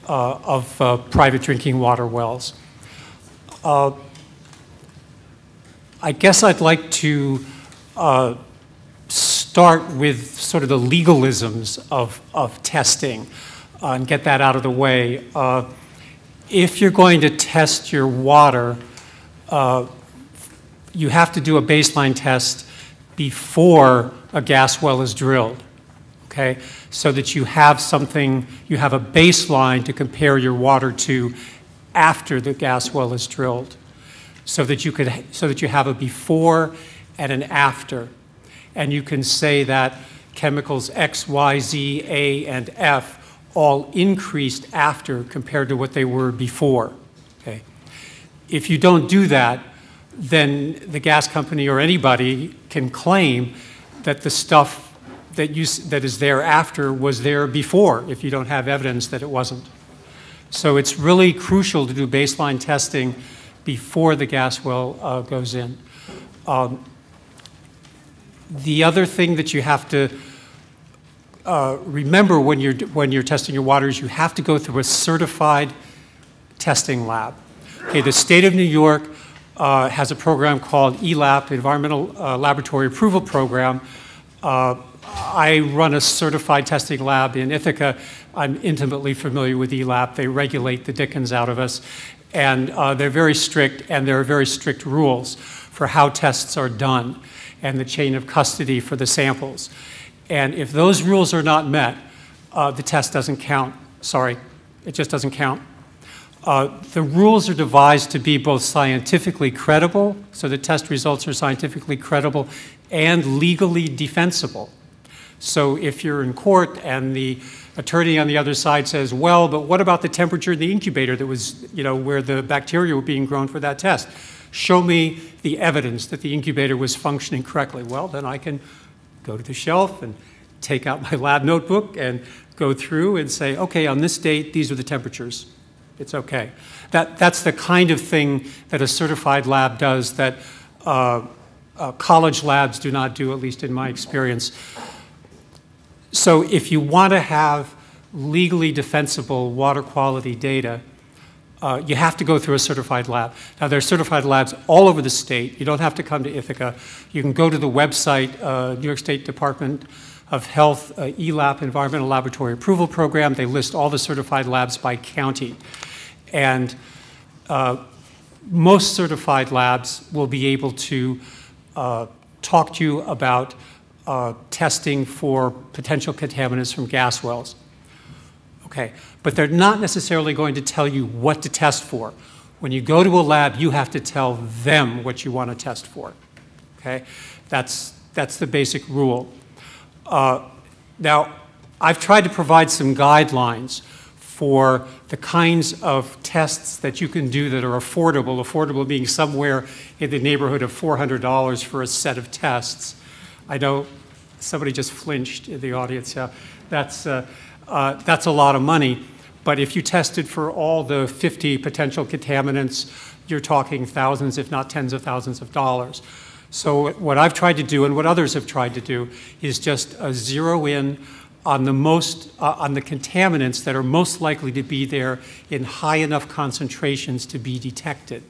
of private drinking water wells. I guess I'd like to start with sort of the legalisms of testing and get that out of the way. If you're going to test your water, you have to do a baseline test before a gas well is drilled, okay? So that you have something, you have a baseline to compare your water to after the gas well is drilled, so that you have a before and an after. And you can say that chemicals X, Y, Z, A, and F all increased after compared to what they were before, okay? If you don't do that, then the gas company or anybody can claim that the stuff that is there after was there before, if you don't have evidence that it wasn't. So it's really crucial to do baseline testing before the gas well goes in. The other thing that you have to remember when you're testing your water is you have to go through a certified testing lab. Okay, the state of New York has a program called ELAP, Environmental Laboratory Approval Program. I run a certified testing lab in Ithaca. I'm intimately familiar with ELAP. They regulate the dickens out of us. And they're very strict, and there are very strict rules for how tests are done and the chain of custody for the samples. And if those rules are not met, the test doesn't count. Sorry, it just doesn't count. The rules are devised to be both scientifically credible, so the test results are scientifically credible, and legally defensible. So if you're in court and the attorney on the other side says, well, but what about the temperature in the incubator that was, where the bacteria were being grown for that test? Show me the evidence that the incubator was functioning correctly. Well, then I can go to the shelf and take out my lab notebook and go through and say, okay, on this date, these are the temperatures. It's okay. That's the kind of thing that a certified lab does that college labs do not do, at least in my experience. So if you want to have legally defensible water quality data, you have to go through a certified lab. Now, there are certified labs all over the state. You don't have to come to Ithaca. You can go to the website, New York State Department of Health, ELAP, Environmental Laboratory Approval Program. They list all the certified labs by county. And most certified labs will be able to talk to you about testing for potential contaminants from gas wells. Okay, but they're not necessarily going to tell you what to test for. When you go to a lab, you have to tell them what you want to test for. Okay, that's the basic rule. Now, I've tried to provide some guidelines for the kinds of tests that you can do that are affordable, affordable being somewhere in the neighborhood of $400 for a set of tests. I know somebody just flinched in the audience. Yeah, that's a lot of money. But if you tested for all the 50 potential contaminants, you're talking thousands, if not tens of thousands of dollars. So what I've tried to do, and what others have tried to do, is just zero in on the contaminants that are most likely to be there in high enough concentrations to be detected.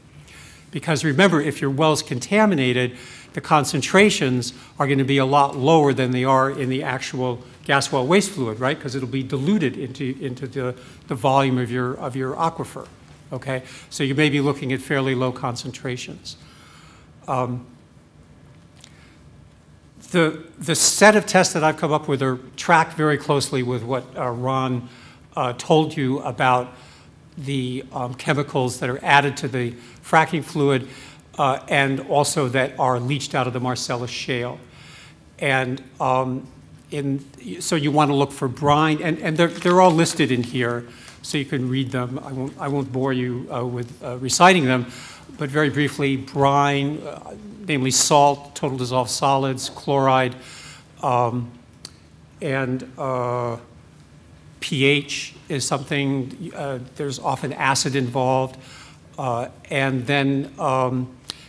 Because remember, if your well's contaminated, the concentrations are going to be a lot lower than they are in the actual gas well waste fluid, right? Because it'll be diluted into the volume of your aquifer, okay? So you may be looking at fairly low concentrations. The set of tests that I've come up with are tracked very closely with what Ron told you about the chemicals that are added to the fracking fluid and also that are leached out of the Marcellus Shale. And so you want to look for brine, and they're all listed in here, so you can read them. I won't bore you with reciting them, but very briefly, brine, namely salt, total dissolved solids, chloride, and pH is something, there's often acid involved, and then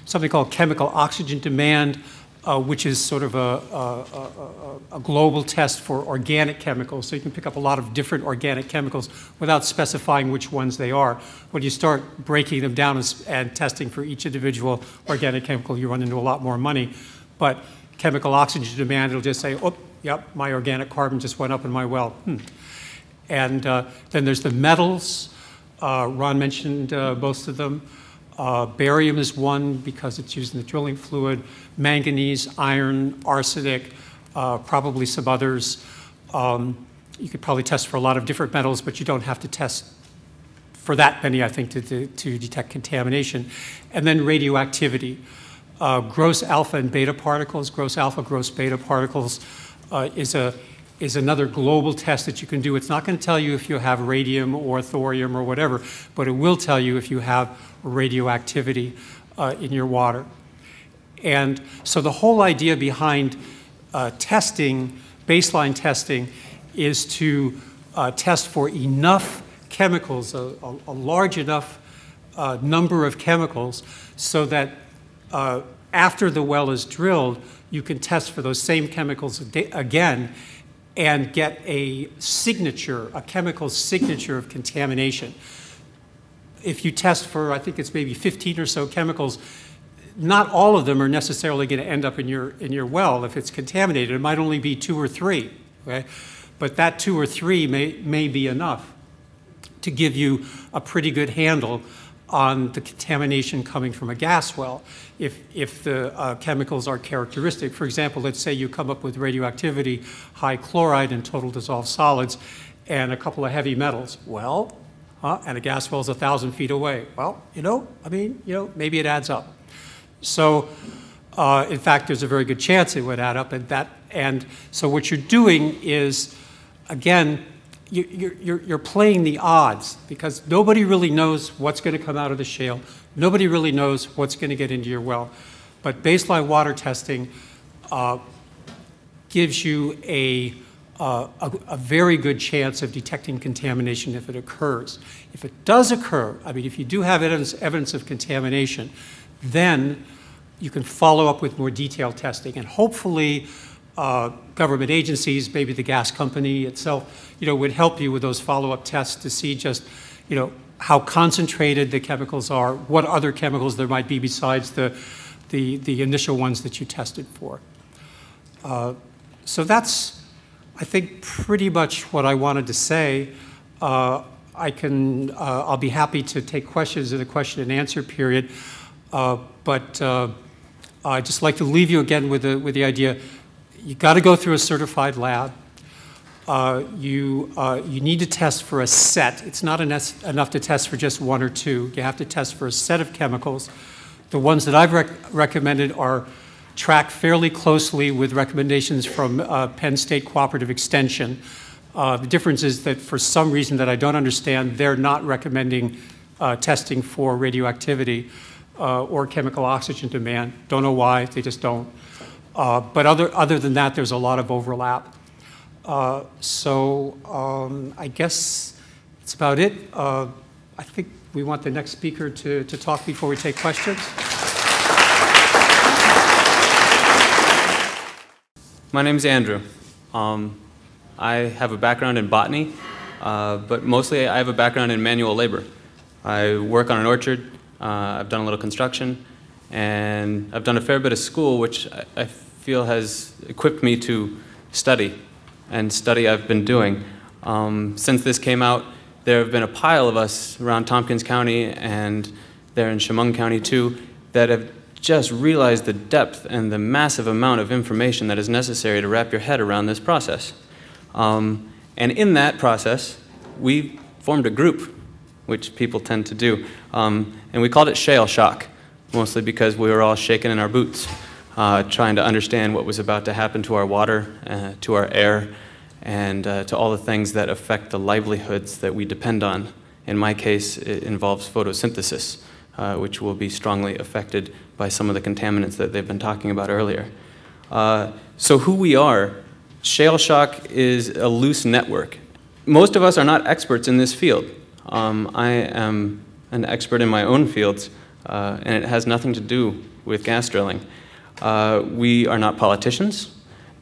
something called chemical oxygen demand, which is sort of a global test for organic chemicals. So you can pick up a lot of different organic chemicals without specifying which ones they are. When you start breaking them down and testing for each individual organic chemical, you run into a lot more money. But chemical oxygen demand, it'll just say, oh, yep, my organic carbon just went up in my well. And then there's the metals. Ron mentioned most of them. Barium is one because it's used in the drilling fluid. Manganese, iron, arsenic, probably some others. You could probably test for a lot of different metals, but you don't have to test for that many, I think, to detect contamination. And then radioactivity. Gross alpha and beta particles, gross alpha, gross beta particles is another global test that you can do. It's not going to tell you if you have radium or thorium or whatever, but it will tell you if you have radioactivity in your water. And so the whole idea behind testing, baseline testing, is to test for enough chemicals, a large enough number of chemicals, so that after the well is drilled, you can test for those same chemicals again and get a signature, a chemical signature of contamination. If you test for, I think it's maybe 15 or so chemicals, not all of them are necessarily going to end up in your well if it's contaminated. It might only be 2 or 3, okay? But that 2 or 3 may be enough to give you a pretty good handle on the contamination coming from a gas well, if the chemicals are characteristic. For example, let's say you come up with radioactivity, high chloride in total dissolved solids, and a couple of heavy metals. Well, and a gas well is 1,000 feet away. Well, maybe it adds up. So, in fact, there's a very good chance it would add up, and so what you're doing is, again, you're playing the odds, because nobody really knows what's going to come out of the shale. Nobody really knows what's going to get into your well. But baseline water testing gives you a very good chance of detecting contamination if it occurs. If it does occur, if you do have evidence of contamination, then you can follow up with more detailed testing, and hopefully government agencies, maybe the gas company itself, would help you with those follow-up tests to see just, how concentrated the chemicals are, what other chemicals there might be besides the initial ones that you tested for. So that's, I think, pretty much what I wanted to say. I'll be happy to take questions in the question and answer period, but I'd just like to leave you again with the idea. You got to go through a certified lab. You need to test for a set. It's not enough to test for just 1 or 2. You have to test for a set of chemicals. The ones that I've recommended are track fairly closely with recommendations from Penn State Cooperative Extension. The difference is that for some reason that I don't understand, they're not recommending testing for radioactivity or chemical oxygen demand. Don't know why, they just don't. But other than that, there's a lot of overlap. I guess that's about it. I think we want the next speaker to talk before we take questions. My name is Andrew. I have a background in botany, but mostly I have a background in manual labor. I work on an orchard, I've done a little construction, and I've done a fair bit of school, which I feel has equipped me to study, and study I've been doing. Since this came out, there have been a pile of us around Tompkins County and there in Chemung County too that have just realized the depth and the massive amount of information that is necessary to wrap your head around this process. And in that process, we formed a group, which people tend to do, and we called it Shale Shock, mostly because we were all shaking in our boots, trying to understand what was about to happen to our water, to our air, and to all the things that affect the livelihoods that we depend on. In my case, it involves photosynthesis, which will be strongly affected by some of the contaminants that they've been talking about earlier. So who we are, Shale Shock is a loose network. Most of us are not experts in this field. I am an expert in my own fields, and it has nothing to do with gas drilling. We are not politicians,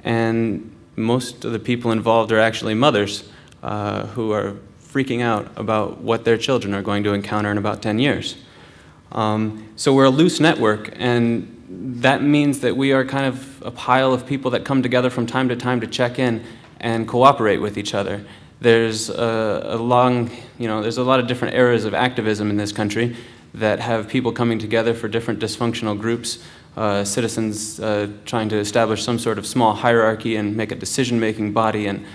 and most of the people involved are actually mothers who are freaking out about what their children are going to encounter in about 10 years. So we're a loose network, and that means that we are kind of a pile of people that come together from time to check in and cooperate with each other. There's there's a lot of different eras of activism in this country. that have people coming together for different dysfunctional groups, citizens trying to establish some sort of small hierarchy and make a decision-making body, and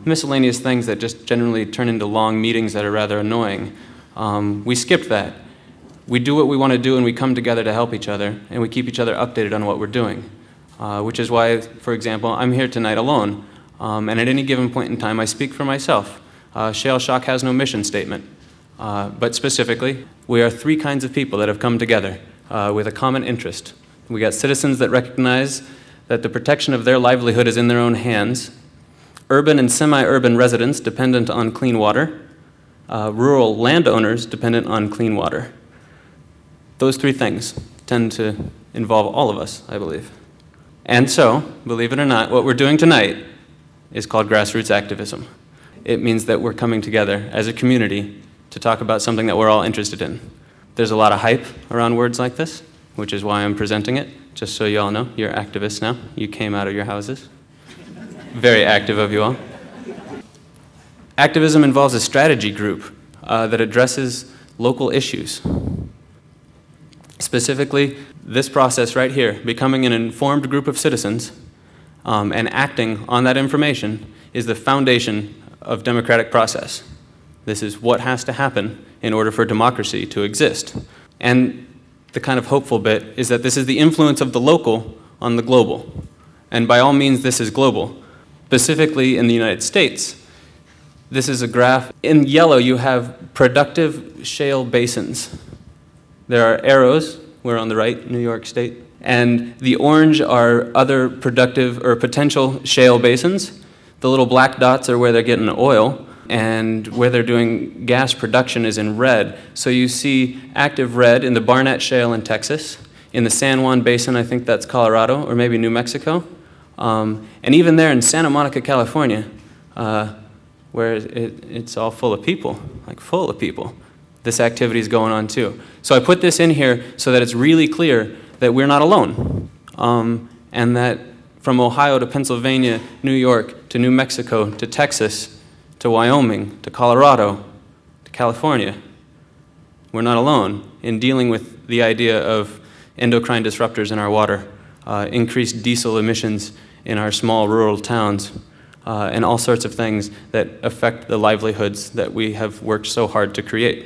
miscellaneous things that just generally turn into long meetings that are rather annoying. We skipped that. We do what we want to do, and we come together to help each other, and we keep each other updated on what we're doing, which is why, for example, I'm here tonight alone, and at any given point in time, I speak for myself. Shale Shock has no mission statement, but specifically, we are three kinds of people that have come together with a common interest. We got citizens that recognize that the protection of their livelihood is in their own hands, urban and semi-urban residents dependent on clean water, rural landowners dependent on clean water. Those three things tend to involve all of us, I believe. And so, believe it or not, what we're doing tonight is called grassroots activism. It means that we're coming together as a community to talk about something that we're all interested in. There's a lot of hype around words like this, which is why I'm presenting it, just so you all know. You're activists now. You came out of your houses. Very active of you all. Activism involves a strategy group that addresses local issues. Specifically, this process right here, becoming an informed group of citizens and acting on that information, is the foundation of democratic process. This is what has to happen in order for democracy to exist. And the kind of hopeful bit is that this is the influence of the local on the global. And by all means, this is global. Specifically in the United States, this is a graph. In yellow, you have productive shale basins. There are arrows, we're on the right, New York State, and the orange are other productive or potential shale basins. The little black dots are where they're getting oil, and where they're doing gas production is in red. So you see active red in the Barnett Shale in Texas, in the San Juan Basin, I think that's Colorado, or maybe New Mexico, and even there in Santa Monica, California, where it's all full of people, like full of people. This activity is going on too. So I put this in here so that it's really clear that we're not alone, and that from Ohio to Pennsylvania, New York, to New Mexico, to Texas, to Wyoming, to Colorado, to California, we're not alone in dealing with the idea of endocrine disruptors in our water, increased diesel emissions in our small rural towns, and all sorts of things that affect the livelihoods that we have worked so hard to create.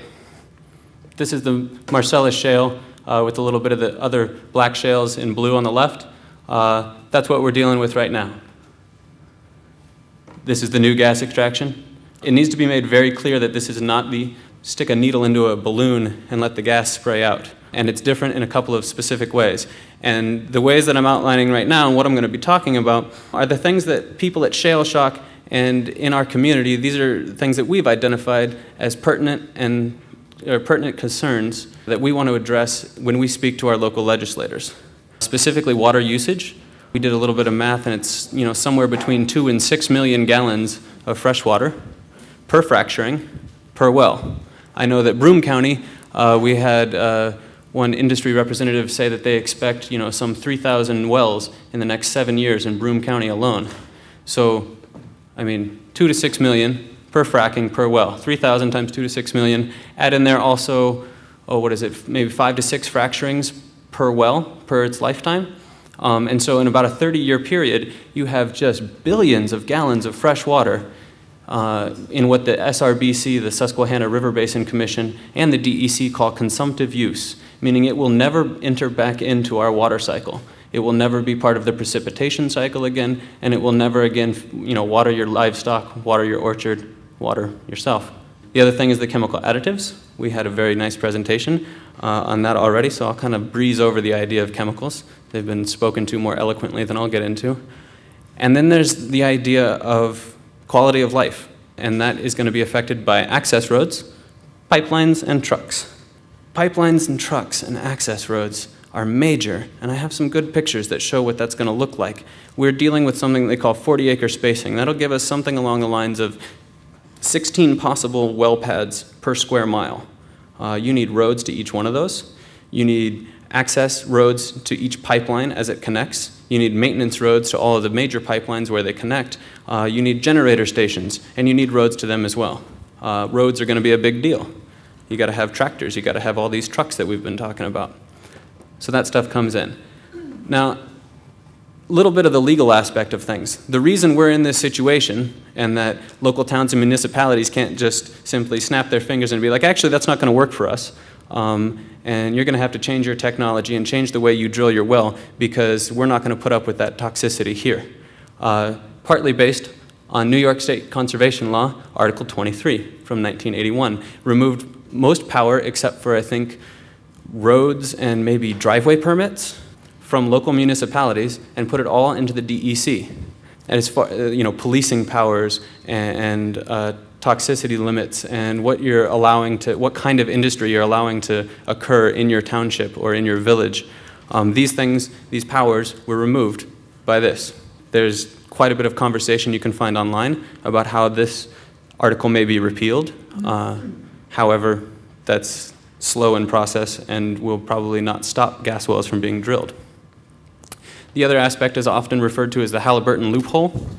This is the Marcellus Shale with a little bit of the other black shales in blue on the left. That's what we're dealing with right now. This is the new gas extraction. It needs to be made very clear that this is not the stick a needle into a balloon and let the gas spray out. And it's different in a couple of specific ways. And the ways that I'm outlining right now and what I'm going to be talking about are the things that people at Shale Shock and in our community, these are things that we've identified as pertinent concerns that we want to address when we speak to our local legislators. Specifically water usage. We did a little bit of math, and it's somewhere between 2 and 6 million gallons of fresh water per fracturing per well. I know that Broome County, we had one industry representative say that they expect some 3,000 wells in the next 7 years in Broome County alone. So, I mean, 2 to 6 million per fracking per well. 3,000 times 2 to 6 million. Add in there also, maybe 5 to 6 fracturings per well per its lifetime. And so in about a 30-year period, you have just billions of gallons of fresh water in what the SRBC, the Susquehanna River Basin Commission, and the DEC call consumptive use, meaning it will never enter back into our water cycle. It will never be part of the precipitation cycle again, and it will never again, water your livestock, water your orchard, water yourself. The other thing is the chemical additives. We had a very nice presentation on that already, so I'll kind of breeze over the idea of chemicals. They've been spoken to more eloquently than I'll get into. And then there's the idea of quality of life, and that is going to be affected by access roads, pipelines, and trucks. Pipelines and trucks and access roads are major, and I have some good pictures that show what that's going to look like. We're dealing with something they call 40-acre spacing. That'll give us something along the lines of 16 possible well pads per square mile. You need roads to each one of those. You need access roads to each pipeline as it connects. You need maintenance roads to all of the major pipelines where they connect. You need generator stations, and you need roads to them as well. Roads are going to be a big deal. You got to have tractors. You got to have all these trucks that we've been talking about. So that stuff comes in. Now, a little bit of the legal aspect of things. The reason we're in this situation and that local towns and municipalities can't just simply snap their fingers and be like, actually, that's not going to work for us. And you're going to have to change your technology and change the way you drill your well because we're not going to put up with that toxicity here. Partly based on New York State Conservation Law, Article 23 from 1981, removed most power except for, I think, roads and maybe driveway permits from local municipalities and put it all into the DEC. And as far, policing powers and toxicity limits and what you're allowing to, what kind of industry you're allowing to occur in your township or in your village. These things, these powers were removed by this. There's quite a bit of conversation you can find online about how this article may be repealed. However, that's slow in process and will probably not stop gas wells from being drilled. The other aspect is often referred to as the Halliburton loophole.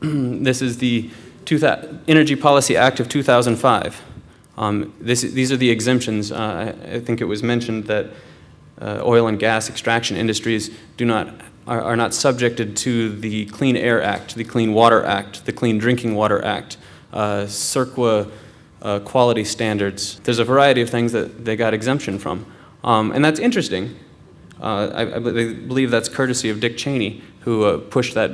This is the Energy Policy Act of 2005. These are the exemptions. I think it was mentioned that oil and gas extraction industries are not subjected to the Clean Air Act, the Clean Water Act, the Clean Drinking Water Act, CERCLA quality standards. There's a variety of things that they got exemption from. And that's interesting. I believe that's courtesy of Dick Cheney, who pushed that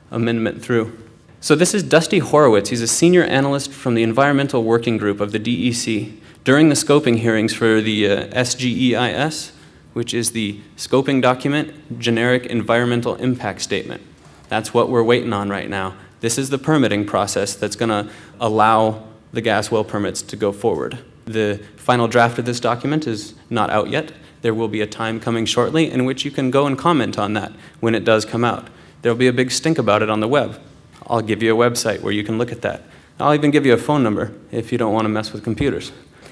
amendment through. So this is Dusty Horowitz. He's a senior analyst from the Environmental Working Group of the DEC. During the scoping hearings for the SGEIS, which is the Scoping Document Generic Environmental Impact Statement. That's what we're waiting on right now. This is the permitting process that's going to allow the gas well permits to go forward. The final draft of this document is not out yet. There will be a time coming shortly in which you can go and comment on that when it does come out. There'll be a big stink about it on the web. I'll give you a website where you can look at that. I'll even give you a phone number if you don't want to mess with computers.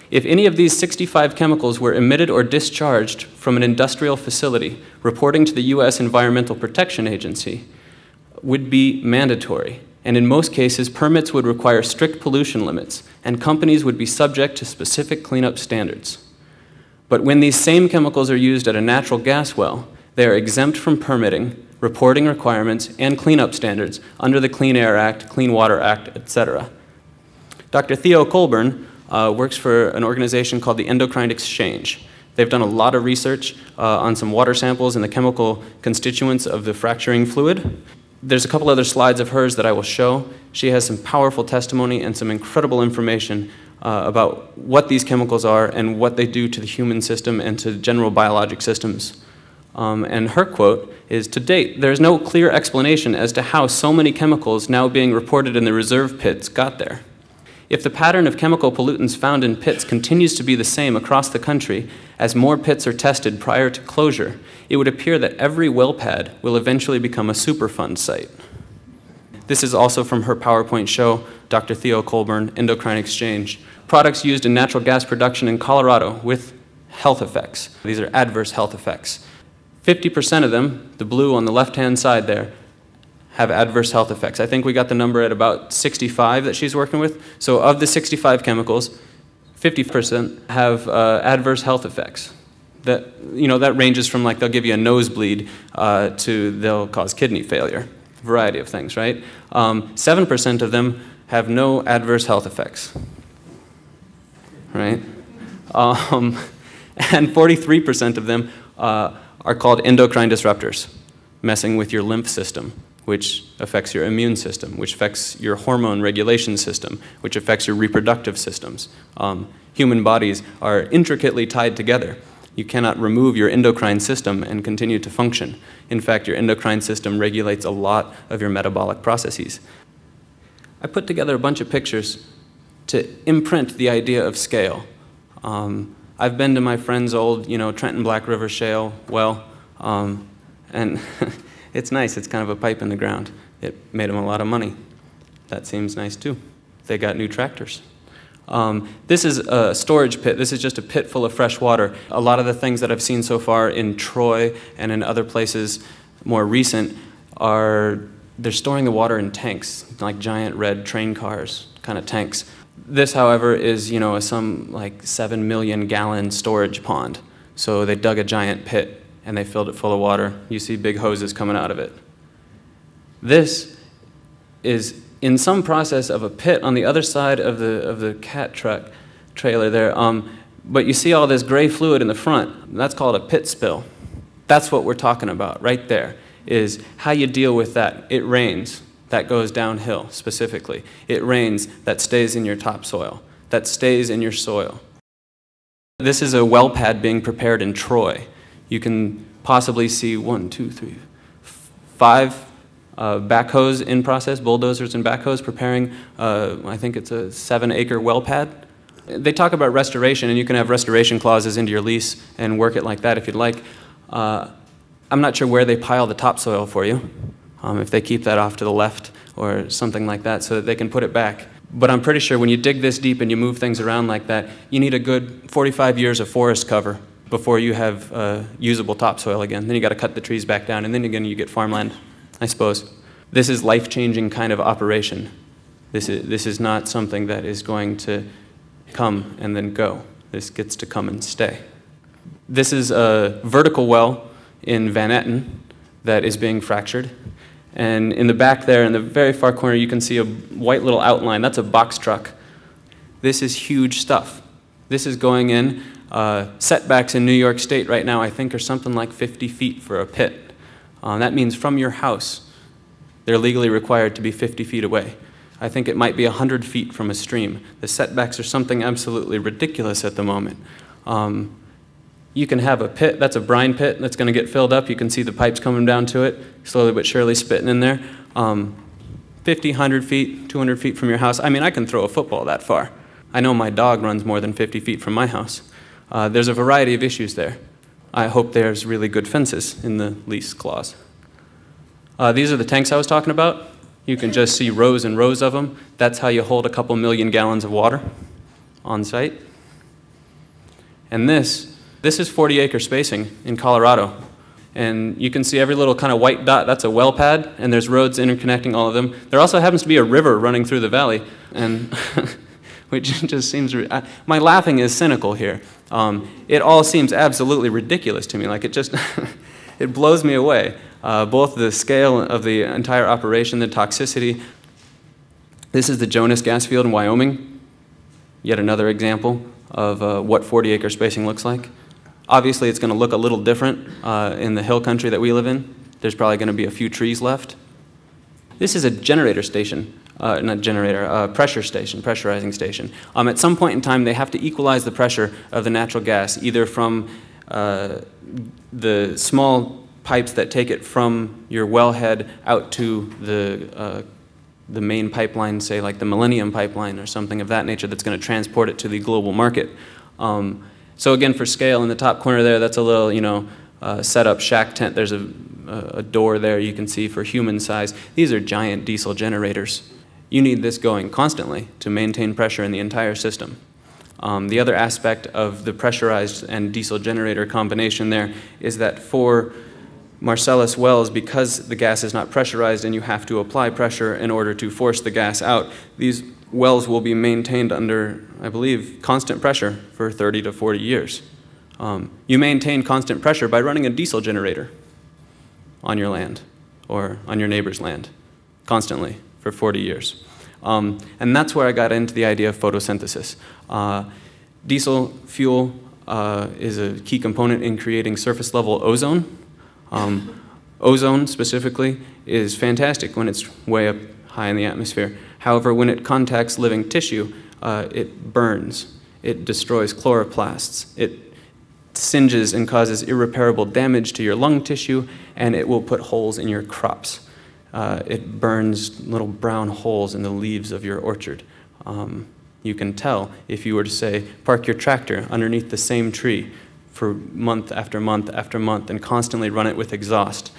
If any of these 65 chemicals were emitted or discharged from an industrial facility reporting to the U.S. Environmental Protection Agency, would be mandatory. And in most cases, permits would require strict pollution limits, and companies would be subject to specific cleanup standards. But when these same chemicals are used at a natural gas well, they are exempt from permitting, reporting requirements, and cleanup standards under the Clean Air Act, Clean Water Act, etc. Dr. Theo Colburn works for an organization called the Endocrine Exchange. They've done a lot of research on some water samples and the chemical constituents of the fracturing fluid. There's a couple other slides of hers that I will show. She has some powerful testimony and some incredible information about what these chemicals are and what they do to the human system and to general biologic systems. And her quote is, "To date, there is no clear explanation as to how so many chemicals now being reported in the reserve pits got there. If the pattern of chemical pollutants found in pits continues to be the same across the country as more pits are tested prior to closure, it would appear that every well pad will eventually become a Superfund site." This is also from her PowerPoint show, Dr. Theo Colburn, Endocrine Exchange. Products used in natural gas production in Colorado with health effects. These are adverse health effects. 50% of them, the blue on the left-hand side there, have adverse health effects. I think we got the number at about 65 that she's working with. So of the 65 chemicals, 50% have adverse health effects. That ranges from like they'll give you a nosebleed to they'll cause kidney failure. A variety of things, right? 7% of them have no adverse health effects, right? And 43% of them are called endocrine disruptors, messing with your lymph system, which affects your immune system, which affects your hormone regulation system, which affects your reproductive systems. Human bodies are intricately tied together. You cannot remove your endocrine system and continue to function. In fact, your endocrine system regulates a lot of your metabolic processes. I put together a bunch of pictures to imprint the idea of scale. I've been to my friend's old, Trenton Black River Shale well, and it's nice. It's kind of a pipe in the ground. It made them a lot of money. That seems nice too. They got new tractors. This is a storage pit. This is just a pit full of fresh water. A lot of the things that I've seen so far in Troy and in other places more recent they're storing the water in tanks, like giant red train cars kind of tanks. This, however, is, you know, some like 7 million gallon storage pond. So they dug a giant pit and they filled it full of water. You see big hoses coming out of it. This is in some process of a pit on the other side of the cat truck trailer there. But you see all this gray fluid in the front. That's called a pit spill. That's what we're talking about right there, is how you deal with that. It rains. That goes downhill specifically. It rains, that stays in your topsoil, that stays in your soil. This is a well pad being prepared in Troy. You can possibly see 1, 2, 3, 5 backhoes in process, bulldozers and backhoes preparing, I think it's a 7-acre well pad. They talk about restoration, and you can have restoration clauses into your lease and work it like that if you'd like. I'm not sure where they pile the topsoil for you. If they keep that off to the left or something like that so that they can put it back. But I'm pretty sure when you dig this deep and you move things around like that, you need a good 45 years of forest cover before you have usable topsoil again. Then you got to cut the trees back down, and then again you get farmland, I suppose. This is life-changing kind of operation. This is not something that is going to come and then go. This gets to come and stay. This is a vertical well in Van Etten that is being fractured. And in the back there, in the very far corner, you can see a white little outline. That's a box truck. This is huge stuff. This is going in. Setbacks in New York State right now, I think, are something like 50 feet for a pit. That means from your house, they're legally required to be 50 feet away. I think it might be 100 feet from a stream. The setbacks are something absolutely ridiculous at the moment. You can have a pit, that's a brine pit that's going to get filled up. You can see the pipes coming down to it, slowly but surely spitting in there. 50, 100 feet, 200 feet from your house. I mean, I can throw a football that far. I know my dog runs more than 50 feet from my house. There's a variety of issues there. I hope there's really good fences in the lease clause. These are the tanks I was talking about. You can just see rows and rows of them. That's how you hold a couple million gallons of water on site. And this is 40-acre spacing in Colorado. And you can see every little kind of white dot, that's a well pad, and there's roads interconnecting all of them. There also happens to be a river running through the valley, and which just seems, my laughing is cynical here. It all seems absolutely ridiculous to me, like it just, it blows me away. Both the scale of the entire operation, the toxicity. This is the Jonas gas field in Wyoming, yet another example of what 40-acre spacing looks like. Obviously, it's going to look a little different in the hill country that we live in. There's probably going to be a few trees left. This is a generator station, not generator, pressure station, pressurizing station. At some point in time, they have to equalize the pressure of the natural gas, either from the small pipes that take it from your wellhead out to the main pipeline, say like the Millennium Pipeline or something of that nature that's going to transport it to the global market. So again, for scale, in the top corner there, that's a little, you know, set-up shack tent. There's a door there you can see for human size. These are giant diesel generators. You need this going constantly to maintain pressure in the entire system. The other aspect of the pressurized and diesel generator combination there is that for Marcellus wells, because the gas is not pressurized and you have to apply pressure in order to force the gas out, these wells will be maintained under, I believe, constant pressure for 30 to 40 years. You maintain constant pressure by running a diesel generator on your land or on your neighbor's land constantly for 40 years. And that's where I got into the idea of photosynthesis. Diesel fuel is a key component in creating surface level ozone. Ozone specifically is fantastic when it's way up high in the atmosphere. However, when it contacts living tissue, it burns, it destroys chloroplasts, it singes and causes irreparable damage to your lung tissue, and it will put holes in your crops. It burns little brown holes in the leaves of your orchard. You can tell if you were to say, park your tractor underneath the same tree for month after month after month and constantly run it with exhaust,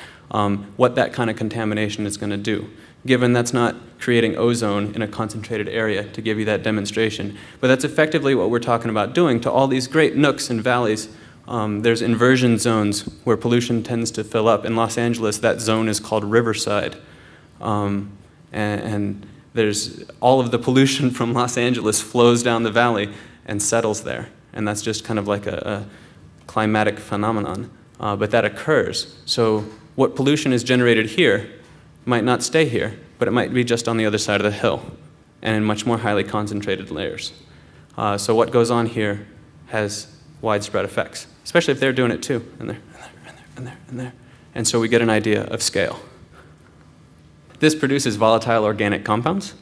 what that kind of contamination is going to do. Given that's not creating ozone in a concentrated area to give you that demonstration. But that's effectively what we're talking about doing to all these great nooks and valleys. There's inversion zones where pollution tends to fill up. In Los Angeles, that zone is called Riverside. And there's all of the pollution from Los Angeles flows down the valley and settles there. And that's just kind of like a climatic phenomenon. But that occurs. So what pollution is generated here might not stay here, but it might be just on the other side of the hill and in much more highly concentrated layers. So what goes on here has widespread effects, especially if they're doing it too, and there, and there, and there, and there. And so we get an idea of scale. This produces volatile organic compounds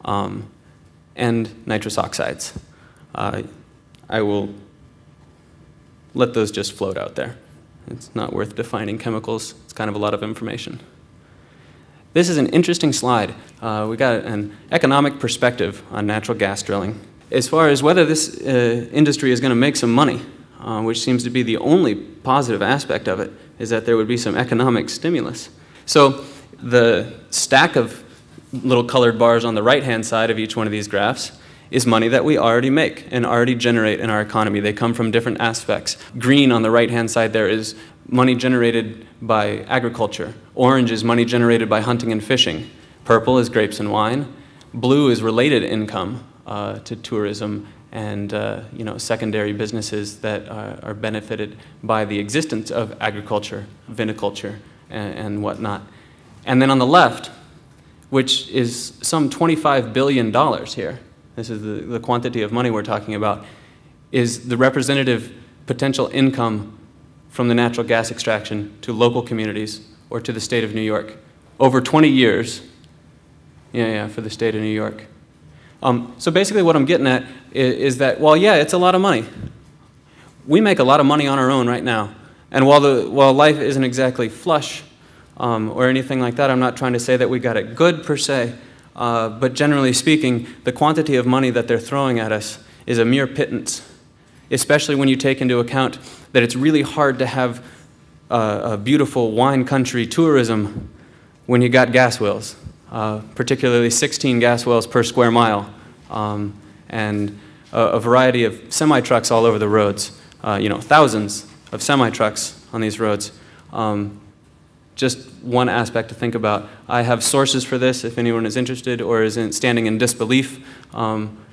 and nitrous oxides. I will let those just float out there. It's not worth defining chemicals. It's kind of a lot of information. This is an interesting slide. We got an economic perspective on natural gas drilling. As far as whether this industry is going to make some money, which seems to be the only positive aspect of it, is that there would be some economic stimulus. So the stack of little colored bars on the right-hand side of each one of these graphs is money that we already make and already generate in our economy. They come from different aspects. Green on the right-hand side there is money generated by agriculture. Orange is money generated by hunting and fishing. Purple is grapes and wine. Blue is related income to tourism and secondary businesses that are benefited by the existence of agriculture, viniculture, and whatnot. And then on the left, which is some $25 billion here, this is the quantity of money we're talking about, is the representative potential income from the natural gas extraction to local communities or to the state of New York. Over 20 years, for the state of New York. So basically what I'm getting at is that, well, yeah, it's a lot of money. We make a lot of money on our own right now. And while life isn't exactly flush or anything like that, I'm not trying to say that we got it good per se, but generally speaking, the quantity of money that they're throwing at us is a mere pittance, especially when you take into account that it's really hard to have a beautiful wine country tourism when you got gas wells. Particularly 16 gas wells per square mile, and a variety of semi-trucks all over the roads, thousands of semi-trucks on these roads. Just one aspect to think about. I have sources for this if anyone is interested or is standing in disbelief.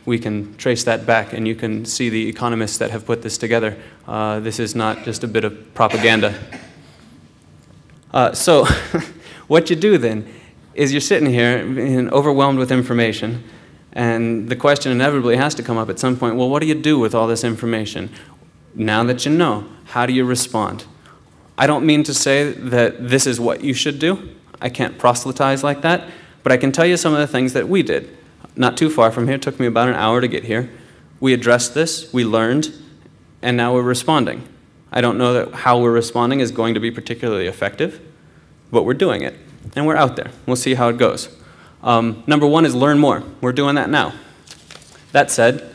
We can trace that back and you can see the economists that have put this together. This is not just a bit of propaganda. So what you do then is you're sitting here and overwhelmed with information, and the question inevitably has to come up at some point, well, what do you do with all this information? Now that you know, how do you respond? I don't mean to say that this is what you should do. I can't proselytize like that, but I can tell you some of the things that we did. Not too far from here, it took me about an hour to get here. We addressed this, we learned, and now we're responding. I don't know that how we're responding is going to be particularly effective, but we're doing it. And we're out there. We'll see how it goes. Number one is learn more. We're doing that now. That said,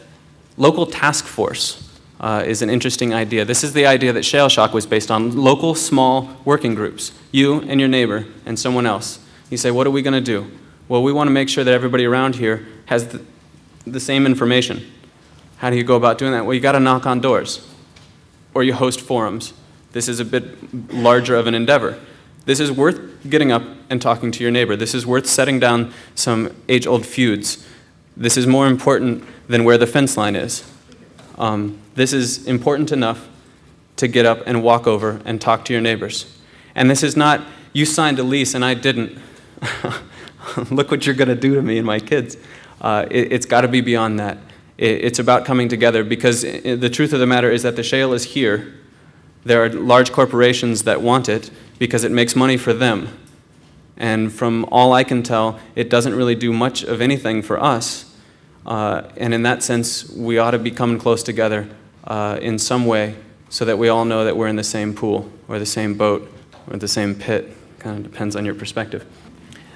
local task force is an interesting idea. This is the idea that Shale Shock was based on, local small working groups. You and your neighbor and someone else. You say, what are we going to do? Well, we want to make sure that everybody around here has the same information. How do you go about doing that? Well, you got to knock on doors. Or you host forums. This is a bit larger of an endeavor. This is worth getting up and talking to your neighbor. This is worth setting down some age-old feuds. This is more important than where the fence line is. This is important enough to get up and walk over and talk to your neighbors. And this is not, you signed a lease and I didn't. Look what you're going to do to me and my kids. It's got to be beyond that. It's about coming together, because the truth of the matter is that the shale is here. There are large corporations that want it because it makes money for them. And from all I can tell, it doesn't really do much of anything for us. And in that sense, we ought to be coming close together in some way so that we all know that we're in the same pool or the same boat or the same pit. Kind of depends on your perspective.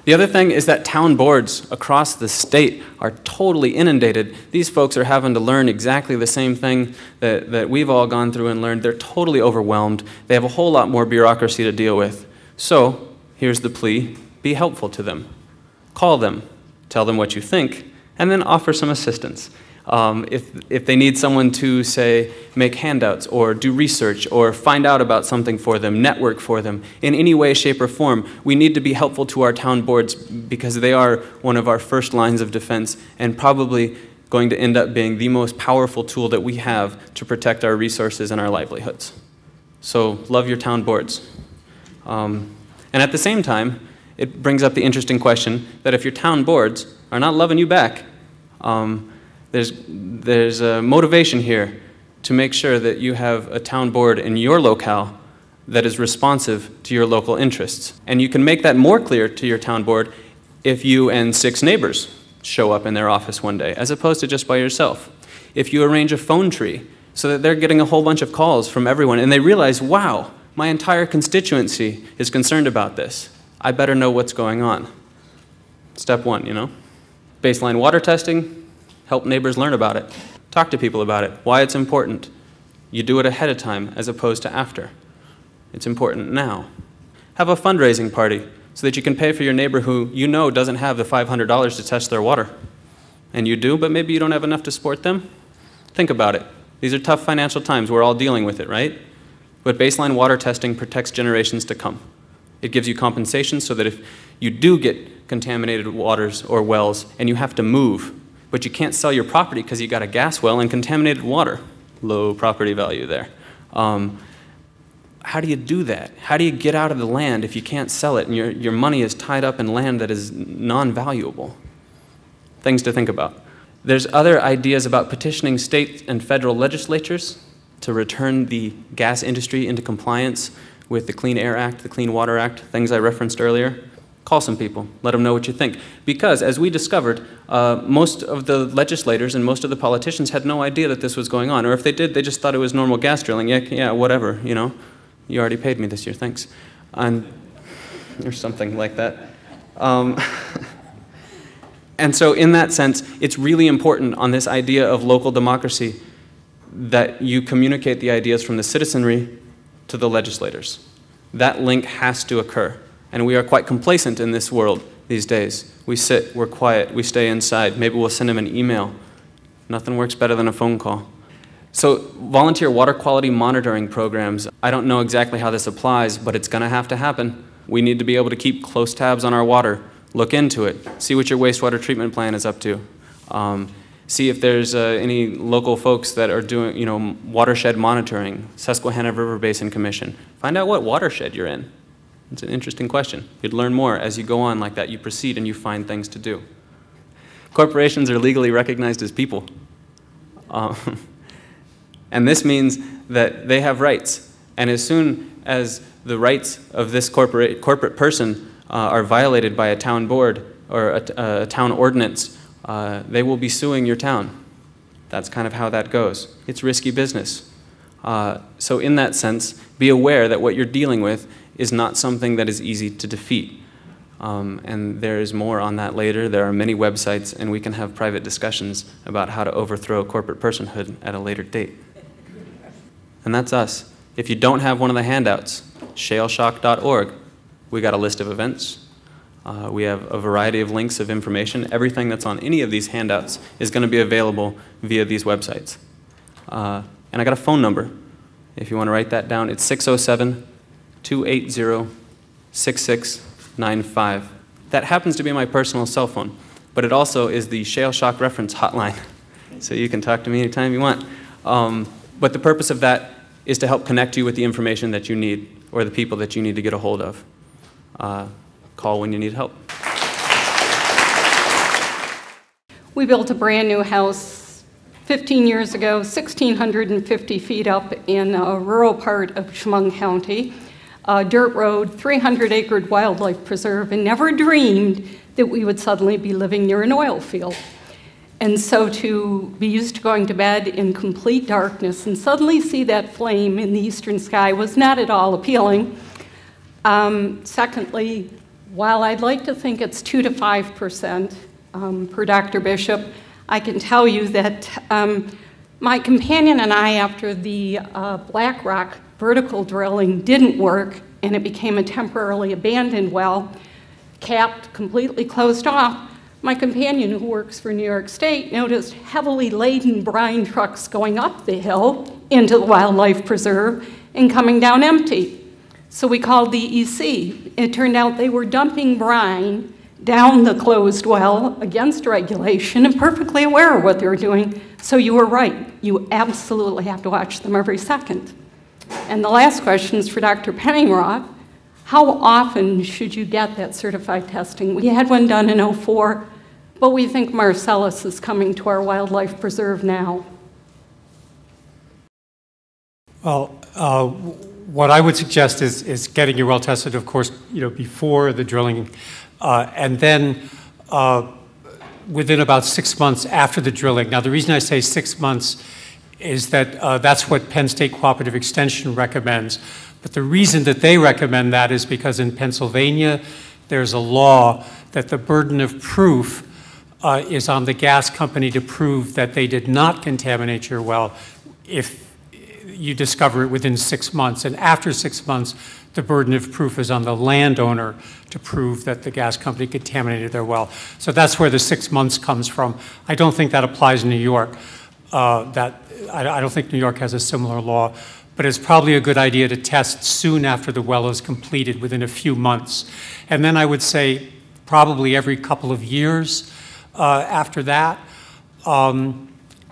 The other thing is that town boards across the state are totally inundated. These folks are having to learn exactly the same thing that we've all gone through and learned. They're totally overwhelmed. They have a whole lot more bureaucracy to deal with. So here's the plea: be helpful to them. Call them, tell them what you think, and then offer some assistance. If they need someone to, say, make handouts or do research or find out about something for them, network for them, in any way, shape, or form, we need to be helpful to our town boards because they are one of our first lines of defense and probably going to end up being the most powerful tool that we have to protect our resources and our livelihoods. So love your town boards. And at the same time, it brings up the interesting question that if your town boards are not loving you back, there's a motivation here to make sure that you have a town board in your locale that is responsive to your local interests. And you can make that more clear to your town board if you and 6 neighbors show up in their office one day, as opposed to just by yourself. If you arrange a phone tree so that they're getting a whole bunch of calls from everyone and they realize, wow, my entire constituency is concerned about this. I better know what's going on. Step 1, you know? Baseline water testing, help neighbors learn about it. Talk to people about it, why it's important. You do it ahead of time as opposed to after. It's important now. Have a fundraising party so that you can pay for your neighbor who you know doesn't have the $500 to test their water. And you do, but maybe you don't have enough to support them. Think about it. These are tough financial times. We're all dealing with it, right? But baseline water testing protects generations to come. It gives you compensation so that if you do get contaminated waters or wells and you have to move, but you can't sell your property because you got a gas well and contaminated water, low property value there. How do you do that? How do you get out of the land if you can't sell it and your money is tied up in land that is non-valuable? Things to think about. There's other ideas about petitioning state and federal legislatures to return the gas industry into compliance with the Clean Air Act, the Clean Water Act, things I referenced earlier. Call some people, let them know what you think. Because, as we discovered, most of the legislators and most of the politicians had no idea that this was going on. Or if they did, they just thought it was normal gas drilling. Yeah, whatever, you know. You already paid me this year, thanks. Or something like that. And so in that sense, it's really important on this idea of local democracy that you communicate the ideas from the citizenry to the legislators. That link has to occur. And we are quite complacent in this world these days. We sit, we're quiet, we stay inside. Maybe we'll send them an email. Nothing works better than a phone call. So volunteer water quality monitoring programs, I don't know exactly how this applies, but it's going to have to happen. We need to be able to keep close tabs on our water, look into it, see what your wastewater treatment plan is up to, see if there's any local folks that are doing, you know, watershed monitoring, Susquehanna River Basin Commission. Find out what watershed you're in. It's an interesting question. You'd learn more as you go on like that. You proceed and you find things to do. Corporations are legally recognized as people. And this means that they have rights. And as soon as the rights of this corporate person are violated by a town board or a town ordinance, they will be suing your town. That's kind of how that goes. It's risky business. So in that sense, be aware that what you're dealing with is not something that is easy to defeat. And there is more on that later. There are many websites, and we can have private discussions about how to overthrow corporate personhood at a later date. And that's us. If you don't have one of the handouts, shaleshock.org, we got a list of events. We have a variety of links of information. Everything that's on any of these handouts is going to be available via these websites. And I got a phone number. If you want to write that down, it's 607-280-6695. That happens to be my personal cell phone, but it also is the Shale Shock reference hotline. So you can talk to me anytime you want. But the purpose of that is to help connect you with the information that you need or the people that you need to get a hold of. Call when you need help. We built a brand new house 15 years ago, 1,650 feet up in a rural part of Chemung County, a dirt road, 300-acre wildlife preserve, and never dreamed that we would suddenly be living near an oil field. And so to be used to going to bed in complete darkness and suddenly see that flame in the eastern sky was not at all appealing. Secondly, while I'd like to think it's 2 to 5% per Dr. Bishop, I can tell you that my companion and I, after the Black Rock vertical drilling didn't work and it became a temporarily abandoned well, capped, completely closed off, My companion, who works for New York State, noticed heavily laden brine trucks going up the hill into the wildlife preserve and coming down empty. So we called the EC. It turned out they were dumping brine down the closed well against regulation and perfectly aware of what they were doing. So you were right. You absolutely have to watch them every second. And the last question is for Dr. Penningroth. How often should you get that certified testing? We had one done in '04, but we think Marcellus is coming to our wildlife preserve now. Well, what I would suggest is getting your well tested, of course, before the drilling, and then within about 6 months after the drilling. Now, the reason I say 6 months is that that's what Penn State Cooperative Extension recommends. But the reason that they recommend that is because in Pennsylvania, there's a law that the burden of proof is on the gas company to prove that they did not contaminate your well if you discover it within 6 months. And after 6 months, the burden of proof is on the landowner to prove that the gas company contaminated their well. So that's where the 6 months comes from. I don't think that applies in New York. I don't think New York has a similar law, but it's probably a good idea to test soon after the well is completed, within a few months. And then I would say probably every couple of years after that,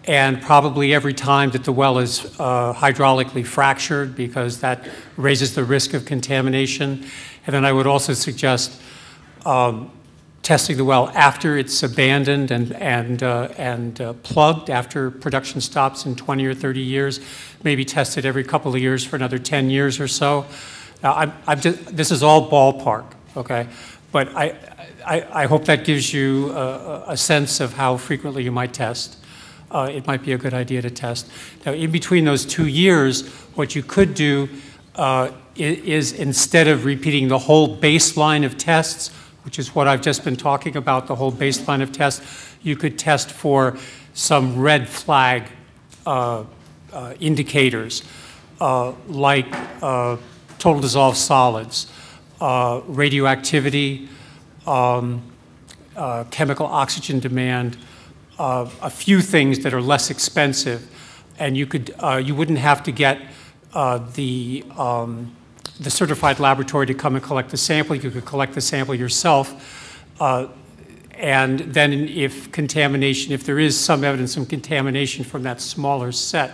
and probably every time that the well is hydraulically fractured, because that raises the risk of contamination. And then I would also suggest testing the well after it's abandoned and plugged, after production stops in 20 or 30 years, maybe test it every couple of years for another 10 years or so. Now, this is all ballpark, okay? But I hope that gives you a sense of how frequently you might test. It might be a good idea to test. Now, in between those 2 years, what you could do is, instead of repeating the whole baseline of tests, which is what I've just been talking about, the whole baseline of tests, you could test for some red flag indicators, like total dissolved solids, radioactivity, chemical oxygen demand, a few things that are less expensive, and you wouldn't have to get the certified laboratory to come and collect the sample. You could collect the sample yourself, and then if there is some evidence of contamination from that smaller set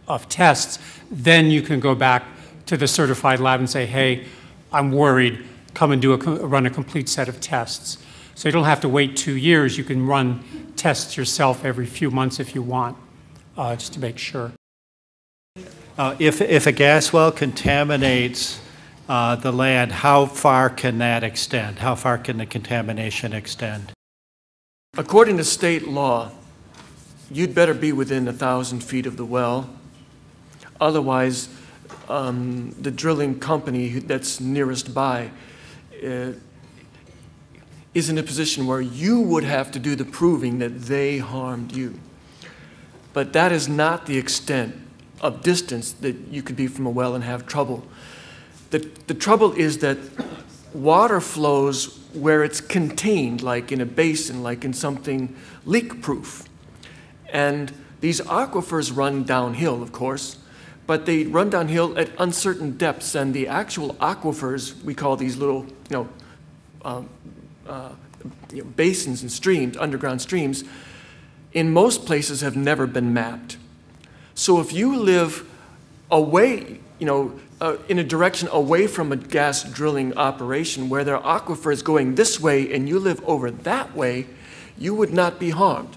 of tests, then you can go back to the certified lab and say, hey, I'm worried, come and run a complete set of tests. So you don't have to wait 2 years. You can run tests yourself every few months if you want, just to make sure. If a gas well contaminates the land, how far can that extend? How far can the contamination extend? According to state law, you'd better be within 1,000 feet of the well. Otherwise, the drilling company that's nearest by is in a position where you would have to do the proving that they harmed you. But that is not the extent of distance that you could be from a well and have trouble. The trouble is that water flows where it's contained, like in a basin, like in something leak-proof. And these aquifers run downhill, of course, but they run downhill at uncertain depths, and the actual aquifers, we call these little, basins and streams, underground streams, in most places have never been mapped. So if you live away, in a direction away from a gas drilling operation where there are aquifers going this way and you live over that way, you would not be harmed.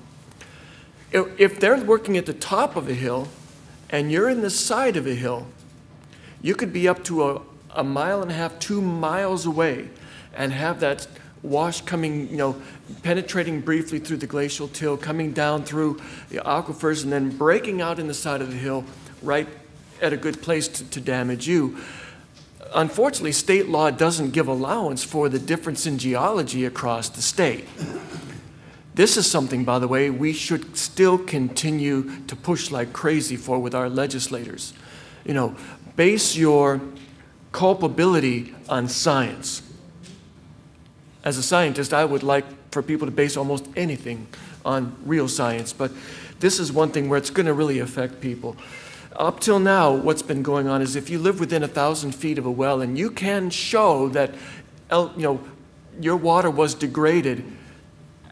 If they're working at the top of a hill and you're in the side of a hill, you could be up to a 1.5 miles, 2 miles away and have that wash coming, penetrating briefly through the glacial till, coming down through the aquifers, and then breaking out in the side of the hill right at a good place to damage you. Unfortunately, state law doesn't give allowance for the difference in geology across the state. This is something, by the way, we should still continue to push like crazy for with our legislators. Base your culpability on science. As a scientist, I would like for people to base almost anything on real science, but this is one thing where it's going to really affect people. Up till now, what's been going on is if you live within 1,000 feet of a well and you can show that your water was degraded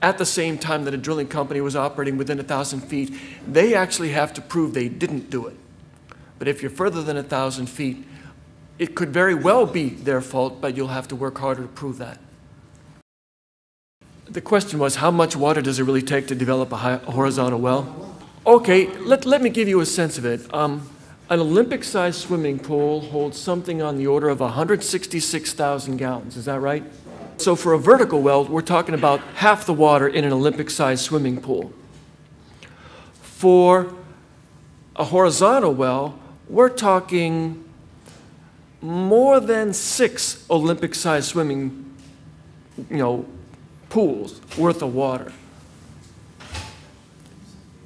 at the same time that a drilling company was operating within 1,000 feet, they actually have to prove they didn't do it. But if you're further than 1,000 feet, it could very well be their fault, but you'll have to work harder to prove that. The question was, how much water does it really take to develop a horizontal well? Okay, let me give you a sense of it. An Olympic-sized swimming pool holds something on the order of 166,000 gallons. Is that right? So for a vertical well, we're talking about half the water in an Olympic-sized swimming pool. For a horizontal well, we're talking more than 6 Olympic-sized swimming, pools worth of water.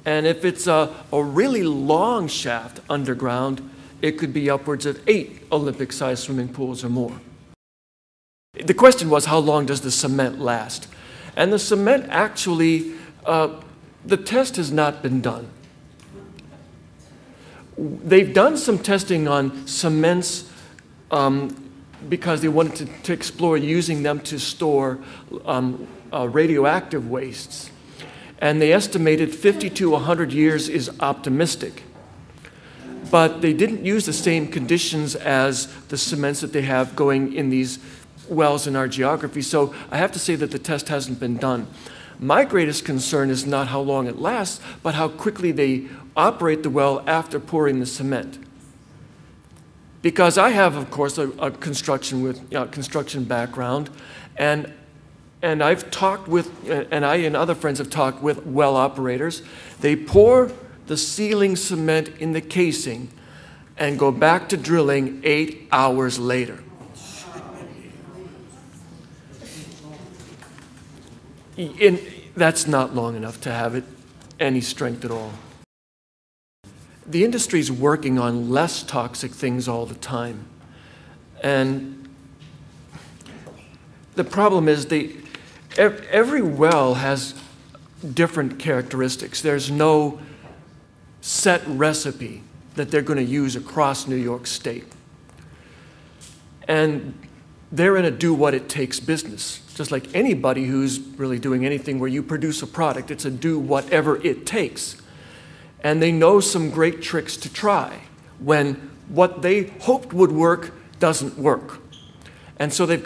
And if it's a really long shaft underground, it could be upwards of 8 Olympic-sized swimming pools or more. The question was, how long does the cement last? And the cement actually, the test has not been done. They've done some testing on cements because they wanted to explore using them to store radioactive wastes. And they estimated 50 to 100 years is optimistic. But they didn't use the same conditions as the cements that they have going in these wells in our geography. So I have to say that the test hasn't been done. My greatest concern is not how long it lasts, but how quickly they operate the well after pouring the cement. Because I have, of course, a construction background, and I've talked with, and I and other friends have talked with well operators. They pour the sealing cement in the casing and go back to drilling 8 hours later. And that's not long enough to have it any strength at all. The industry's working on less toxic things all the time. And the problem is every well has different characteristics. There's no set recipe that they're going to use across New York State. And they're in a do-what-it-takes business. Just like anybody who's really doing anything where you produce a product, it's a do whatever it takes. And they know some great tricks to try when what they hoped would work doesn't work. And so they've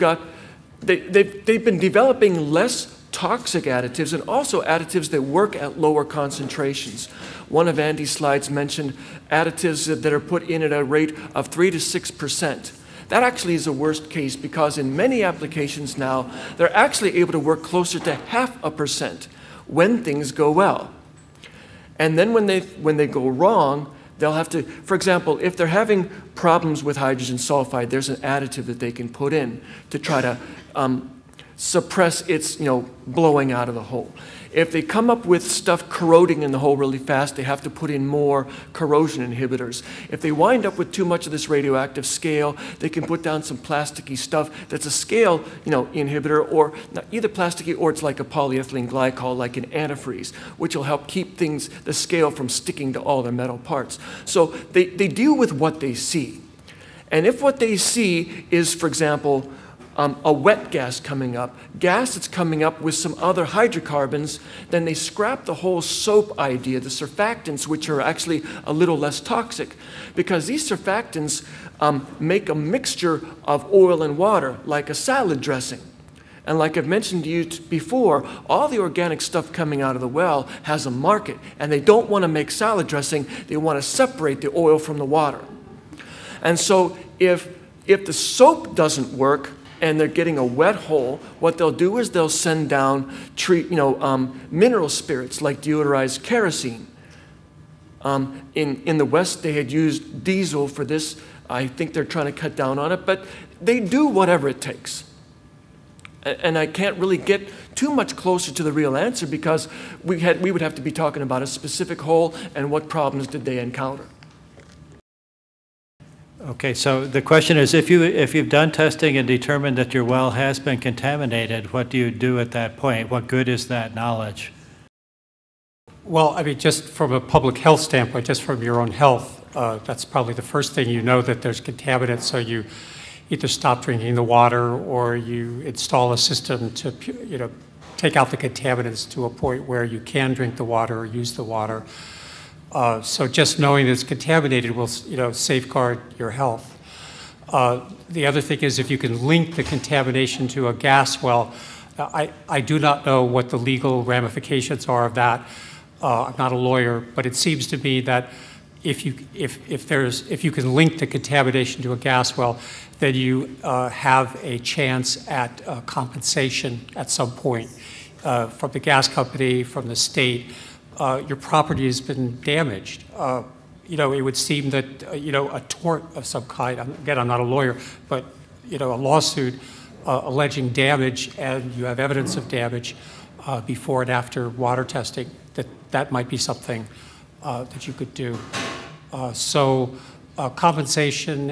been developing less toxic additives and also additives that work at lower concentrations. One of Andy's slides mentioned additives that are put in at a rate of 3 to 6%. That actually is a worst case because in many applications now, they're actually able to work closer to 0.5% when things go well. And then when they go wrong, they'll have to, for example, if they're having problems with hydrogen sulfide, there's an additive that they can put in to try to suppress its blowing out of the hole. If they come up with stuff corroding in the hole really fast, they have to put in more corrosion inhibitors. If they wind up with too much of this radioactive scale, they can put down some plasticky stuff that's a scale inhibitor, or either plasticky or it's like a polyethylene glycol, like an antifreeze, which will help keep the scale from sticking to all their metal parts. So they deal with what they see. And if what they see is, for example, a wet gas coming up, gas that's coming up with some other hydrocarbons, then they scrap the whole soap idea, the surfactants, which are actually a little less toxic, because these surfactants make a mixture of oil and water, like a salad dressing. And like I've mentioned to you before, all the organic stuff coming out of the well has a market, and they don't want to make salad dressing, they want to separate the oil from the water. And so if the soap doesn't work, and they're getting a wet hole, what they'll do is they'll send down mineral spirits like deodorized kerosene. In the West, they had used diesel for this. I think they're trying to cut down on it, but they do whatever it takes. And I can't really get too much closer to the real answer because we would have to be talking about a specific hole and what problems did they encounter. Okay, so the question is, if you've done testing and determined that your well has been contaminated, what do you do at that point? What good is that knowledge? Well, I mean, just from a public health standpoint, just from your own health, that's probably the first thing. You know that there's contaminants, so you either stop drinking the water or you install a system to, take out the contaminants to a point where you can drink the water or use the water. So just knowing that it's contaminated will, safeguard your health. The other thing is if you can link the contamination to a gas well, I do not know what the legal ramifications are of that. I'm not a lawyer, but it seems to me that if you can link the contamination to a gas well, then you have a chance at compensation at some point from the gas company, from the state. Your property has been damaged. It would seem that a tort of some kind. Again, I'm not a lawyer, but a lawsuit alleging damage, and you have evidence of damage before and after water testing. That might be something that you could do. So compensation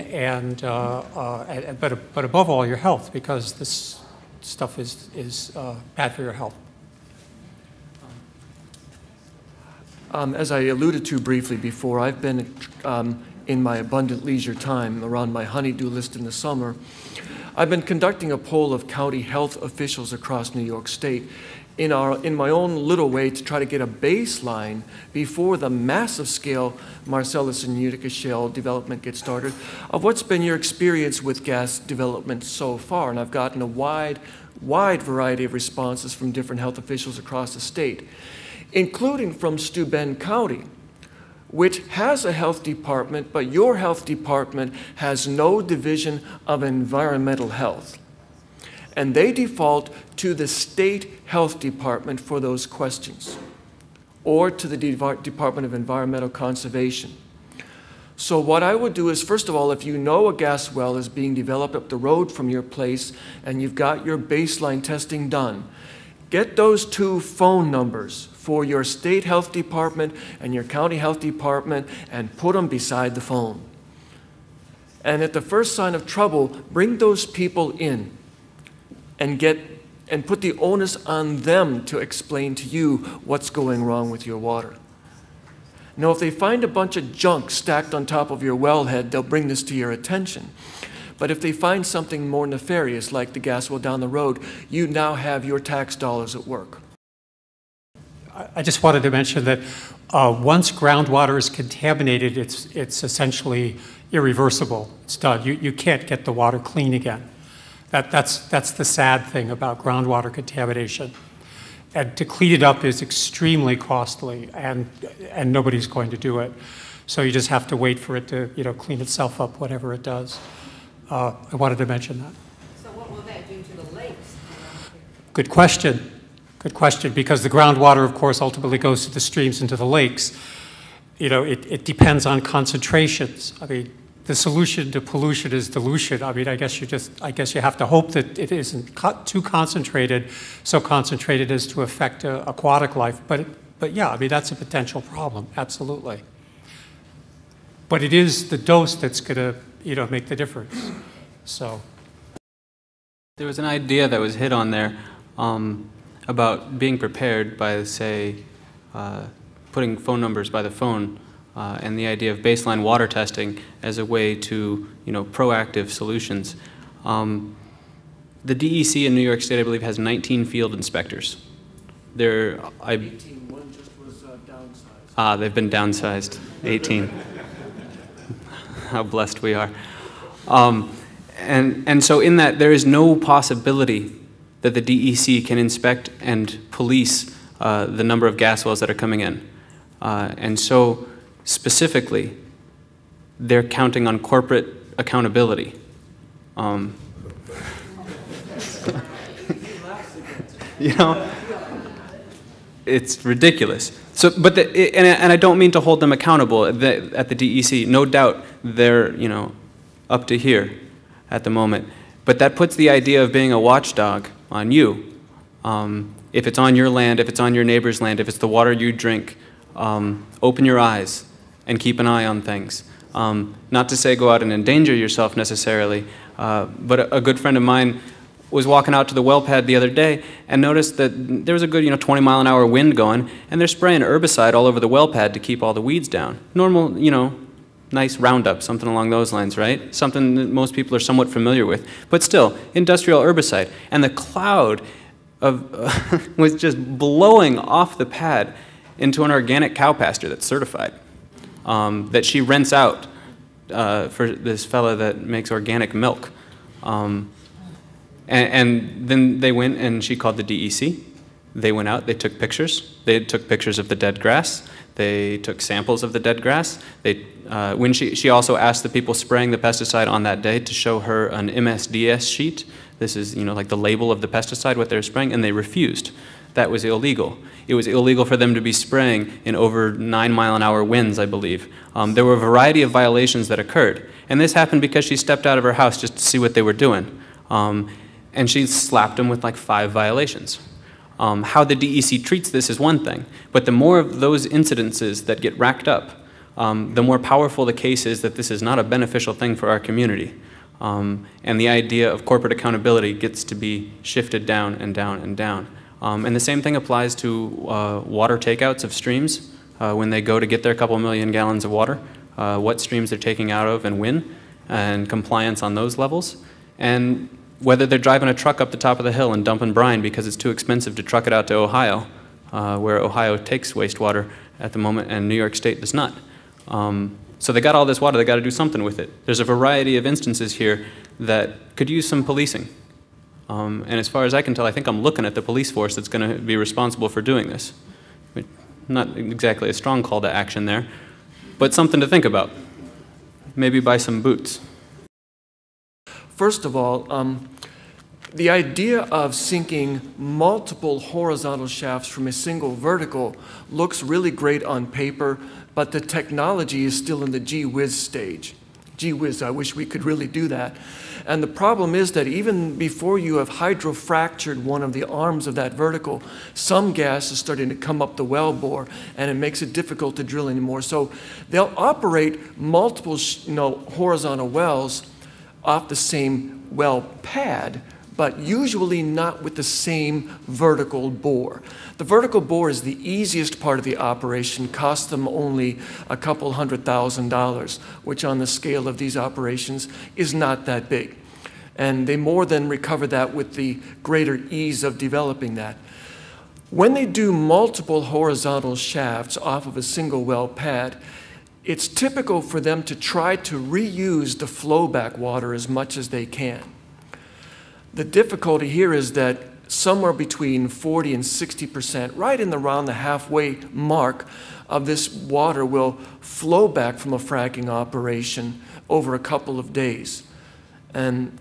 but above all your health, because this stuff is bad for your health. As I alluded to briefly before, I've been in my abundant leisure time around my honey-do list in the summer. I've been conducting a poll of county health officials across New York State in my own little way to try to get a baseline before the massive scale Marcellus and Utica Shale development gets started of what's been your experience with gas development so far. And I've gotten a wide variety of responses from different health officials across the state, including from Steuben County, which has a health department, but your health department has no division of environmental health. And they default to the state health department for those questions, or to the Department of Environmental Conservation. So what I would do is, first of all, if you know a gas well is being developed up the road from your place and you've got your baseline testing done, get those two phone numbers for your state health department and your county health department and put them beside the phone. And at the first sign of trouble, bring those people in and put the onus on them to explain to you what's going wrong with your water. Now, if they find a bunch of junk stacked on top of your wellhead, they'll bring this to your attention. But if they find something more nefarious, like the gas well down the road, you now have your tax dollars at work. I just wanted to mention that once groundwater is contaminated, it's essentially irreversible. It's done. You can't get the water clean again. That's the sad thing about groundwater contamination. And to clean it up is extremely costly, and nobody's going to do it. So you just have to wait for it to clean itself up, whatever it does. I wanted to mention that. So what will that do to the lakes? Good question. Good question, because the groundwater, of course, ultimately goes to the streams and to the lakes. It depends on concentrations. I mean, the solution to pollution is dilution. I mean, I guess you have to hope that it isn't too concentrated, so concentrated as to affect aquatic life. But yeah, I mean, that's a potential problem, absolutely. But it is the dose that's going to make the difference. So there was an idea that was hit on there about being prepared by, say, putting phone numbers by the phone, and the idea of baseline water testing as a way to, proactive solutions. The DEC in New York State, I believe, has 19 field inspectors. 18, one just was downsized. They've been downsized, 18. How blessed we are. And so in that, there is no possibility that the DEC can inspect and police the number of gas wells that are coming in. And so specifically, they're counting on corporate accountability. It's ridiculous. So, and I don't mean to hold them accountable at the DEC. No doubt they're, up to here at the moment. But that puts the idea of being a watchdog on you. If it's on your land, if it's on your neighbor's land, if it's the water you drink, open your eyes and keep an eye on things. Not to say go out and endanger yourself necessarily, but a good friend of mine was walking out to the well pad the other day and noticed that there was a good 20-mile-an-hour wind going, and they're spraying herbicide all over the well pad to keep all the weeds down. Normal, nice Roundup, something along those lines, right? Something that most people are somewhat familiar with. But still, industrial herbicide. And the cloud of was just blowing off the pad into an organic cow pasture that's certified, that she rents out for this fella that makes organic milk. And then they went and she called the DEC. They went out, they took pictures. They took pictures of the dead grass. They took samples of the dead grass. When she also asked the people spraying the pesticide on that day to show her an MSDS sheet. This is, like the label of the pesticide, what they're spraying, and they refused. That was illegal. It was illegal for them to be spraying in over 9-mile-an-hour winds, I believe. There were a variety of violations that occurred. And this happened because she stepped out of her house just to see what they were doing. And she slapped them with like 5 violations. How the DEC treats this is one thing, but the more of those incidences that get racked up, the more powerful the case is that this is not a beneficial thing for our community. And the idea of corporate accountability gets to be shifted down and down and down. And the same thing applies to water takeouts of streams when they go to get their couple million gallons of water, what streams they're taking out of and when, and compliance on those levels. And whether they're driving a truck up the top of the hill and dumping brine because it's too expensive to truck it out to Ohio, where Ohio takes wastewater at the moment and New York State does not. So they got all this water, they got to do something with it. There's a variety of instances here that could use some policing. And as far as I can tell, I think I'm looking at the police force that's going to be responsible for doing this. Not exactly a strong call to action there, but something to think about. Maybe buy some boots. First of all, the idea of sinking multiple horizontal shafts from a single vertical looks really great on paper, but the technology is still in the gee whiz stage. Gee whiz, I wish we could really do that. And the problem is that even before you have hydrofractured one of the arms of that vertical, some gas is starting to come up the well bore, and it makes it difficult to drill anymore. So they'll operate multiple horizontal wells off the same well pad, but usually not with the same vertical bore. The vertical bore is the easiest part of the operation, costs them only a couple $100,000, which on the scale of these operations is not that big. And they more than recover that with the greater ease of developing that. When they do multiple horizontal shafts off of a single well pad, it's typical for them to try to reuse the flowback water as much as they can. The difficulty here is that somewhere between 40 and 60%, right in around the halfway mark of this water will flow back from a fracking operation over a couple of days. And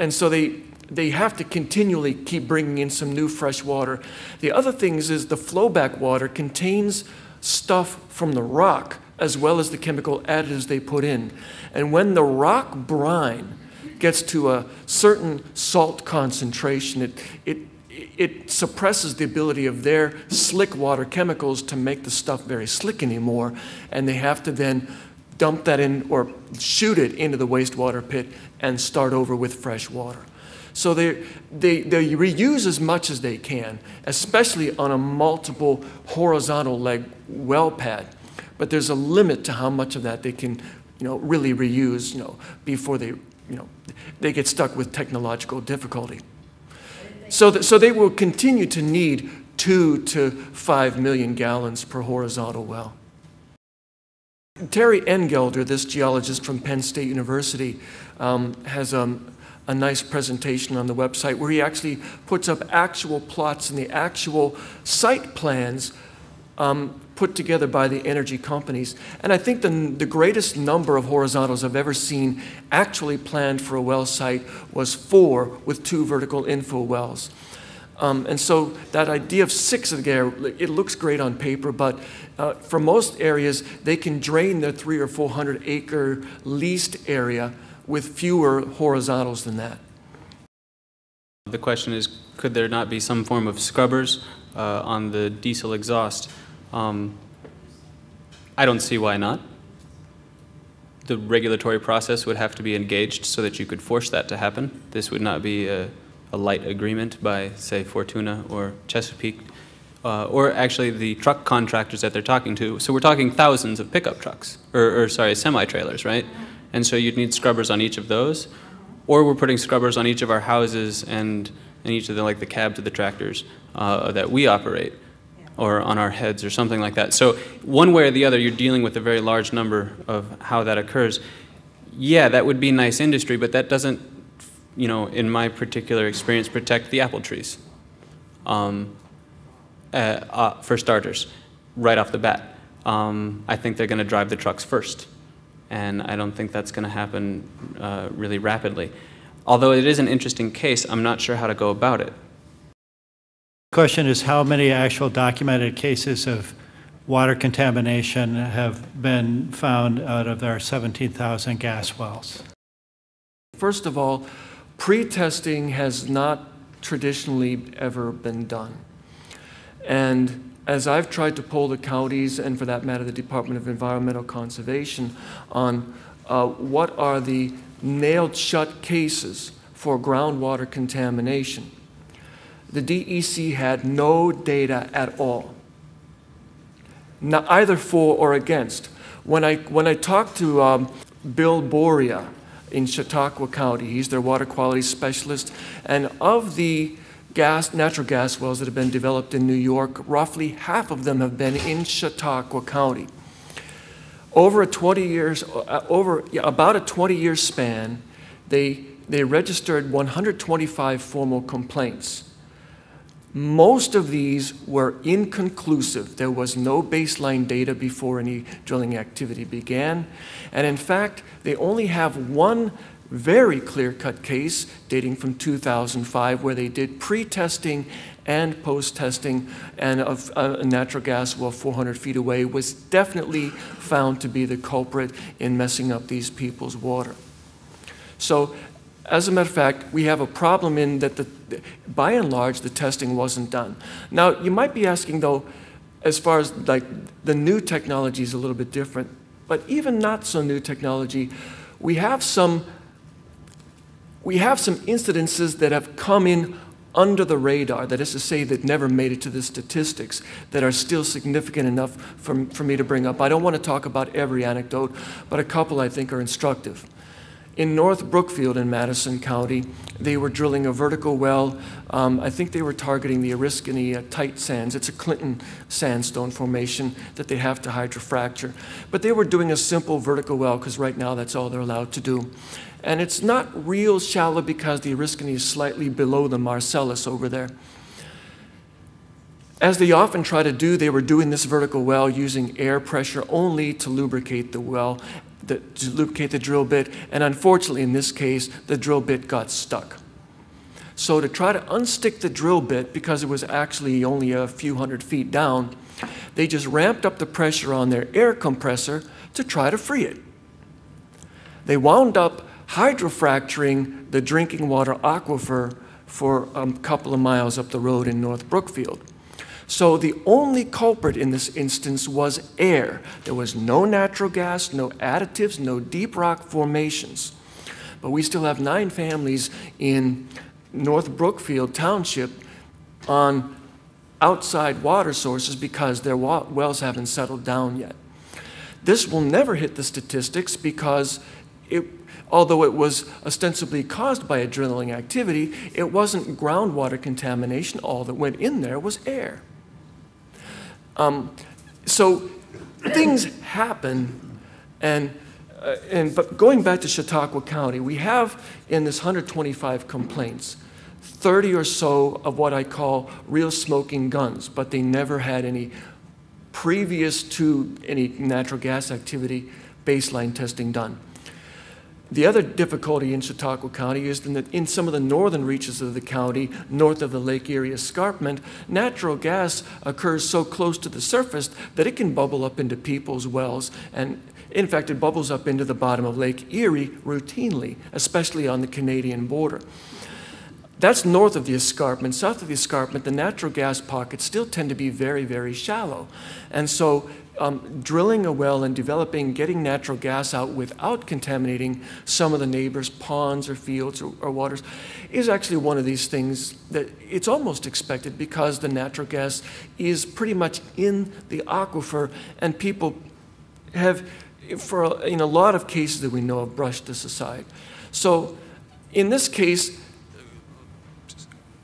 so they have to continually keep bringing in some new fresh water. The other thing is the flowback water contains stuff from the rock as well as the chemical additives they put in. And when the rock brine gets to a certain salt concentration, it suppresses the ability of their slick water chemicals to make the stuff very slick anymore, and they have to then dump that in or shoot it into the wastewater pit and start over with fresh water. So they reuse as much as they can, especially on a multiple horizontal leg well pad. But there's a limit to how much of that they can, really reuse, before they get stuck with technological difficulty. So they will continue to need 2 to 5 million gallons per horizontal well. Terry Engelder, this geologist from Penn State University, has a nice presentation on the website where he actually puts up actual plots and the actual site plans put together by the energy companies. And I think the greatest number of horizontals I've ever seen actually planned for a well site was 4 with 2 vertical infill wells. And so that idea of 6 there, it looks great on paper, but for most areas, they can drain their 300 or 400 acre leased area with fewer horizontals than that. The question is, could there not be some form of scrubbers on the diesel exhaust? I don't see why not. the regulatory process would have to be engaged so that you could force that to happen. This would not be a light agreement by, say, Fortuna or Chesapeake, or actually the truck contractors that they're talking to. So we're talking thousands of pickup trucks, or sorry, semi-trailers, right? And so you'd need scrubbers on each of those, or we're putting scrubbers on each of our houses and each of the, like the cabs of the tractors that we operate, or on our heads or something like that. So one way or the other, you're dealing with a very large number of how that occurs. Yeah, that would be nice industry, but that doesn't, you know, in my particular experience, protect the apple trees. For starters, right off the bat. I think they're going to drive the trucks first, and I don't think that's going to happen really rapidly. Although it is an interesting case, I'm not sure how to go about it. The question is, how many actual documented cases of water contamination have been found out of our 17,000 gas wells? First of all, pre-testing has not traditionally ever been done. And as I've tried to poll the counties, and for that matter the Department of Environmental Conservation, on what are the nailed shut cases for groundwater contamination, the DEC had no data at all, not either for or against. When I talked to Bill Boria in Chautauqua County, he's their water quality specialist, and of the natural gas wells that have been developed in New York, roughly half of them have been in Chautauqua County. Over about a 20-year span, they registered 125 formal complaints. Most of these were inconclusive. There was no baseline data before any drilling activity began. And in fact, they only have one very clear-cut case dating from 2005 where they did pre-testing and post-testing, and a natural gas well 400 feet away was definitely found to be the culprit in messing up these people's water. So, as a matter of fact, we have a problem in that by and large, the testing wasn't done. Now, you might be asking, though, as far as like the new technology is a little bit different, but even not so new technology, we have some incidences that have come in under the radar, that is to say, that never made it to the statistics, that are still significant enough for me to bring up. I don't want to talk about every anecdote, but a couple I think are instructive. In North Brookfield in Madison County, they were drilling a vertical well. I think they were targeting the Oriskany tight sands. It's a Clinton sandstone formation that they have to hydrofracture. But they were doing a simple vertical well because right now that's all they're allowed to do. And it's not real shallow because the Oriskany is slightly below the Marcellus over there. As they often try to do, they were doing this vertical well using air pressure only to lubricate the well, to lubricate the drill bit, and unfortunately in this case, the drill bit got stuck. So to try to unstick the drill bit, because it was actually only a few hundred feet down, they just ramped up the pressure on their air compressor to try to free it. They wound up hydrofracturing the drinking water aquifer for a couple of miles up the road in North Brookfield. So the only culprit in this instance was air. There was no natural gas, no additives, no deep rock formations. But we still have 9 families in North Brookfield Township on outside water sources because their wells haven't settled down yet. This will never hit the statistics because although it was ostensibly caused by a drilling activity, it wasn't groundwater contamination. All that went in there was air. So things happen, but going back to Chautauqua County, we have in this 125 complaints, 30 or so of what I call real smoking guns, but they never had any previous to any natural gas activity baseline testing done. The other difficulty in Chautauqua County is that in some of the northern reaches of the county, north of the Lake Erie escarpment, natural gas occurs so close to the surface that it can bubble up into people's wells. And in fact, it bubbles up into the bottom of Lake Erie routinely, especially on the Canadian border. That's north of the escarpment. South of the escarpment, the natural gas pockets still tend to be very, very shallow. And so drilling a well and getting natural gas out without contaminating some of the neighbors' ponds or fields or waters is actually one of these things that it's almost expected, because the natural gas is pretty much in the aquifer, and people have, in a lot of cases that we know of, brushed this aside. So in this case,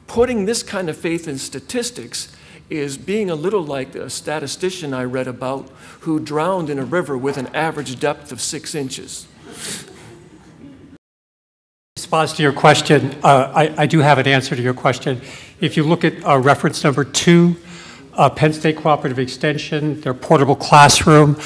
putting this kind of faith in statistics is being a little like a statistician I read about who drowned in a river with an average depth of 6 inches. In response to your question, I do have an answer to your question. If you look at reference number 2, Penn State Cooperative Extension, their portable classroom,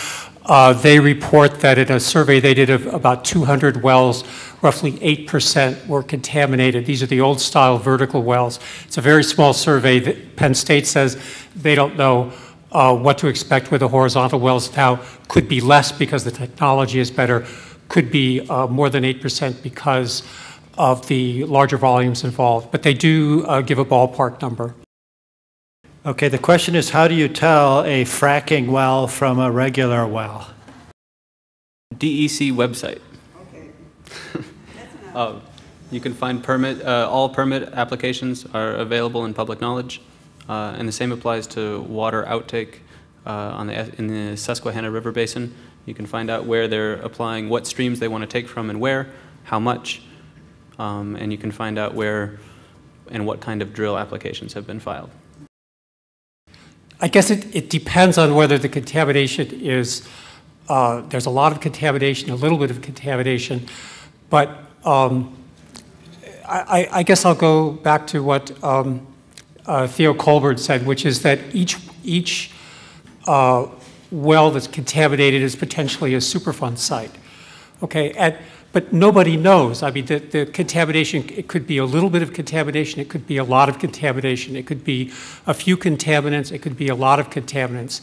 they report that in a survey they did of about 200 wells, roughly 8% were contaminated. These are the old style vertical wells. It's a very small survey. Penn State says they don't know what to expect with the horizontal wells now. Could be less because the technology is better. Could be more than 8% because of the larger volumes involved. But they do give a ballpark number. Okay, the question is, how do you tell a fracking well from a regular well? DEC website. Okay. You can find all permit applications are available in public knowledge, and the same applies to water outtake in the Susquehanna River Basin. You can find out where they're applying, what streams they want to take from and where, how much, and you can find out where and what kind of drill applications have been filed. I guess it depends on whether the contamination is, there's a lot of contamination, a little bit of contamination, but I guess I'll go back to what Theo Colbert said, which is that each well that's contaminated is potentially a Superfund site. Okay, but nobody knows. I mean, the contamination, it could be a little bit of contamination, it could be a lot of contamination, it could be a few contaminants, it could be a lot of contaminants.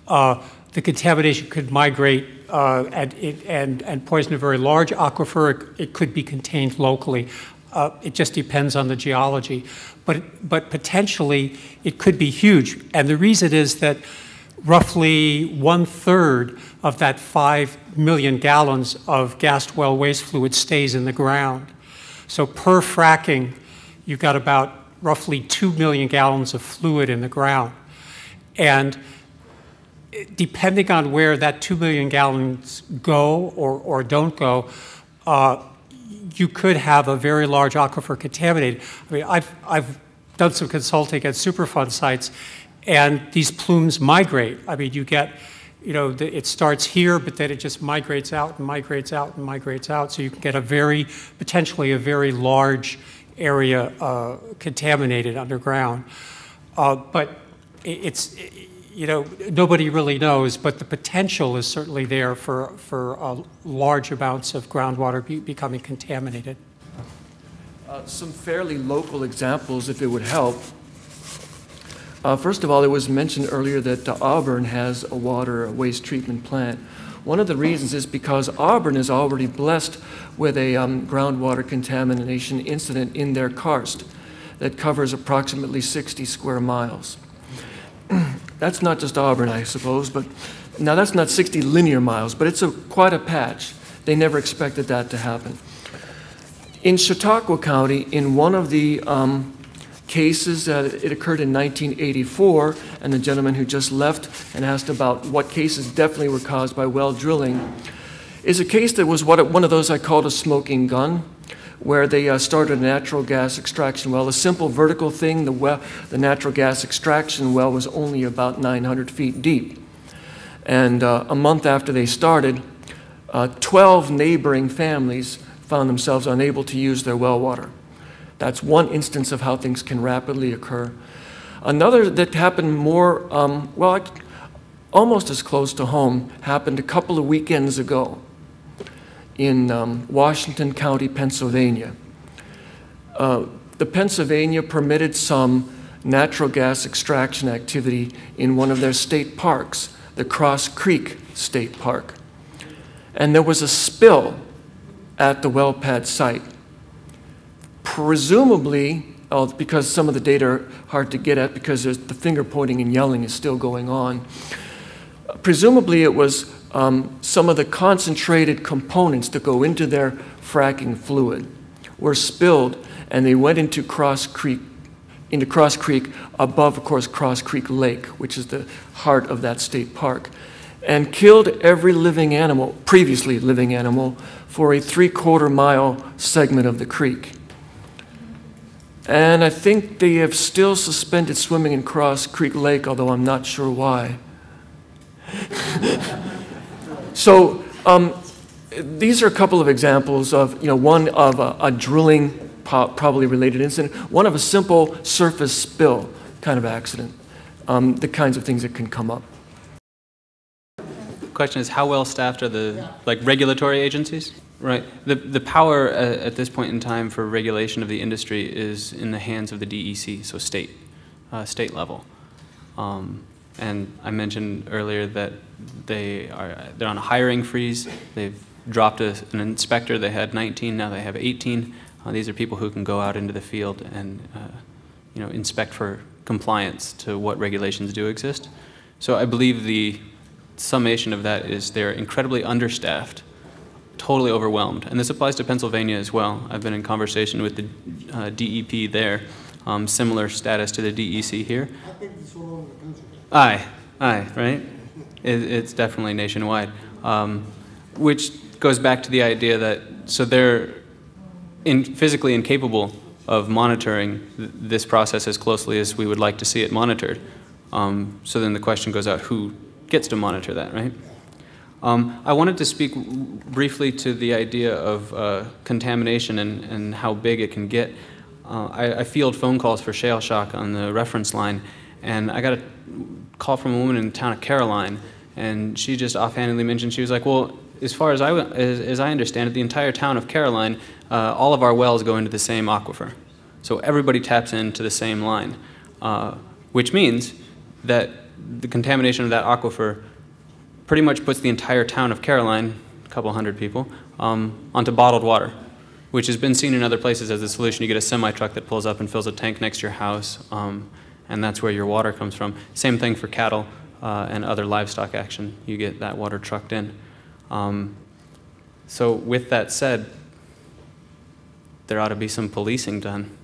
The contamination could migrate and poison a very large aquifer. It could be contained locally. It just depends on the geology. But potentially, it could be huge. And the reason is that roughly 1/3 of that 5 million gallons of gassed well waste fluid stays in the ground. So per fracking, you've got about roughly 2 million gallons of fluid in the ground. And depending on where that 2 million gallons go or don't go, you could have a very large aquifer contaminated. I mean, I've done some consulting at Superfund sites, and these plumes migrate. I mean, you get, it starts here, but then it just migrates out and migrates out and migrates out. So you can get potentially a very large area contaminated underground. But nobody really knows, but the potential is certainly there for large amounts of groundwater becoming contaminated. Some fairly local examples, if it would help. First of all, it was mentioned earlier that Auburn has a waste treatment plant. One of the reasons is because Auburn is already blessed with a groundwater contamination incident in their karst that covers approximately 60 square miles. That's not just Auburn, I suppose, but now that's not 60 linear miles, but it's quite a patch. They never expected that to happen. In Chautauqua County, in one of the cases, it occurred in 1984, and the gentleman who just left and asked about what cases definitely were caused by well drilling, is a case that was one of those I called a smoking gun, where they started a natural gas extraction well, a simple vertical thing. The natural gas extraction well was only about 900 feet deep. And a month after they started, 12 neighboring families found themselves unable to use their well water. That's one instance of how things can rapidly occur. Another that happened more, almost as close to home, happened a couple of weekends ago in Washington County, Pennsylvania. The Pennsylvania permitted some natural gas extraction activity in one of their state parks, the Cross Creek State Park. And there was a spill at the well pad site. Presumably, because some of the data are hard to get at because the finger pointing and yelling is still going on. Presumably it was some of the concentrated components that go into their fracking fluid were spilled, and they went into Cross Creek above, of course, Cross Creek Lake, which is the heart of that state park, and killed every living animal, previously living animal, for a 3/4 mile segment of the creek. And I think they have still suspended swimming in Cross Creek Lake, although I'm not sure why. So these are a couple of examples of, one of a drilling probably related incident, one of a simple surface spill kind of accident, the kinds of things that can come up. The question is, how well staffed are the regulatory agencies? Right. The power at this point in time for regulation of the industry is in the hands of the DEC, so state level. And I mentioned earlier that they're on a hiring freeze. They've dropped an inspector. They had 19, now they have 18. These are people who can go out into the field and inspect for compliance to what regulations do exist. So I believe the summation of that is they're incredibly understaffed, totally overwhelmed. And this applies to Pennsylvania as well. I've been in conversation with the DEP there, similar status to the DEC here. Aye, right? It's definitely nationwide. Which goes back to the idea that, so they're physically incapable of monitoring this process as closely as we would like to see it monitored. So then the question goes out, who gets to monitor that, right? I wanted to speak briefly to the idea of contamination and how big it can get. I field phone calls for shale shock on the reference line, and I got a call from a woman in the town of Caroline, and she just offhandedly mentioned, she was like, well, as far as I understand it, the entire town of Caroline, all of our wells go into the same aquifer. So everybody taps into the same line, which means that the contamination of that aquifer pretty much puts the entire town of Caroline, a couple hundred people, onto bottled water, which has been seen in other places as a solution. You get a semi-truck that pulls up and fills a tank next to your house, and that's where your water comes from. Same thing for cattle and other livestock action. You get that water trucked in. So with that said, there ought to be some policing done,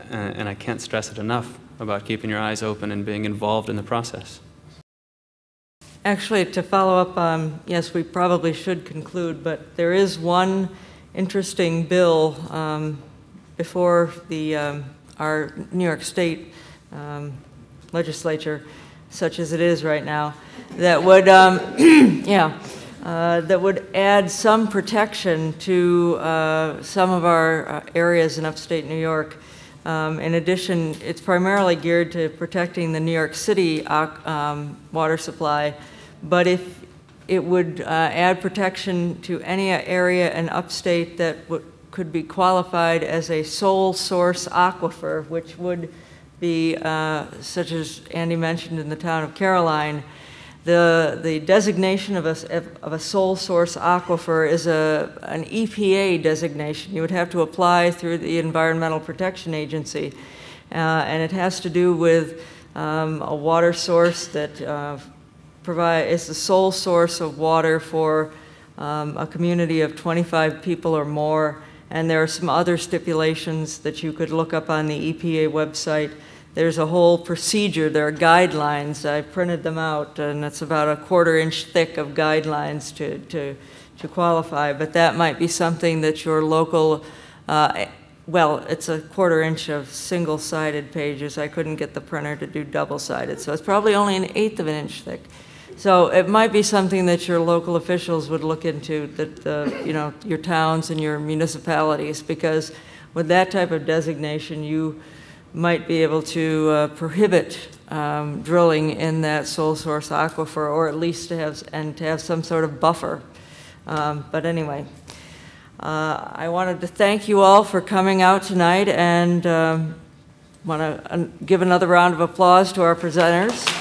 and I can't stress it enough about keeping your eyes open and being involved in the process. Actually, to follow up, yes, we probably should conclude, but there is one interesting bill before our New York State legislature, such as it is right now, that would, that would add some protection to some of our areas in upstate New York. In addition, it's primarily geared to protecting the New York City water supply, but if it would add protection to any area in upstate that could be qualified as a sole source aquifer, which would be, such as Andy mentioned in the town of Caroline, the designation of a sole source aquifer is an EPA designation. You would have to apply through the Environmental Protection Agency, and it has to do with a water source that is the sole source of water for a community of 25 people or more, and there are some other stipulations that you could look up on the EPA website. There's a whole procedure, there are guidelines, I printed them out, and it's about a 1/4 inch thick of guidelines to qualify, but that might be something that your local, well, it's a 1/4 inch of single-sided pages. I couldn't get the printer to do double-sided, so it's probably only 1/8 of an inch thick. So it might be something that your local officials would look into, that your towns and your municipalities, because with that type of designation, you might be able to prohibit drilling in that sole source aquifer, or at least to have some sort of buffer. But anyway, I wanted to thank you all for coming out tonight, and want to give another round of applause to our presenters.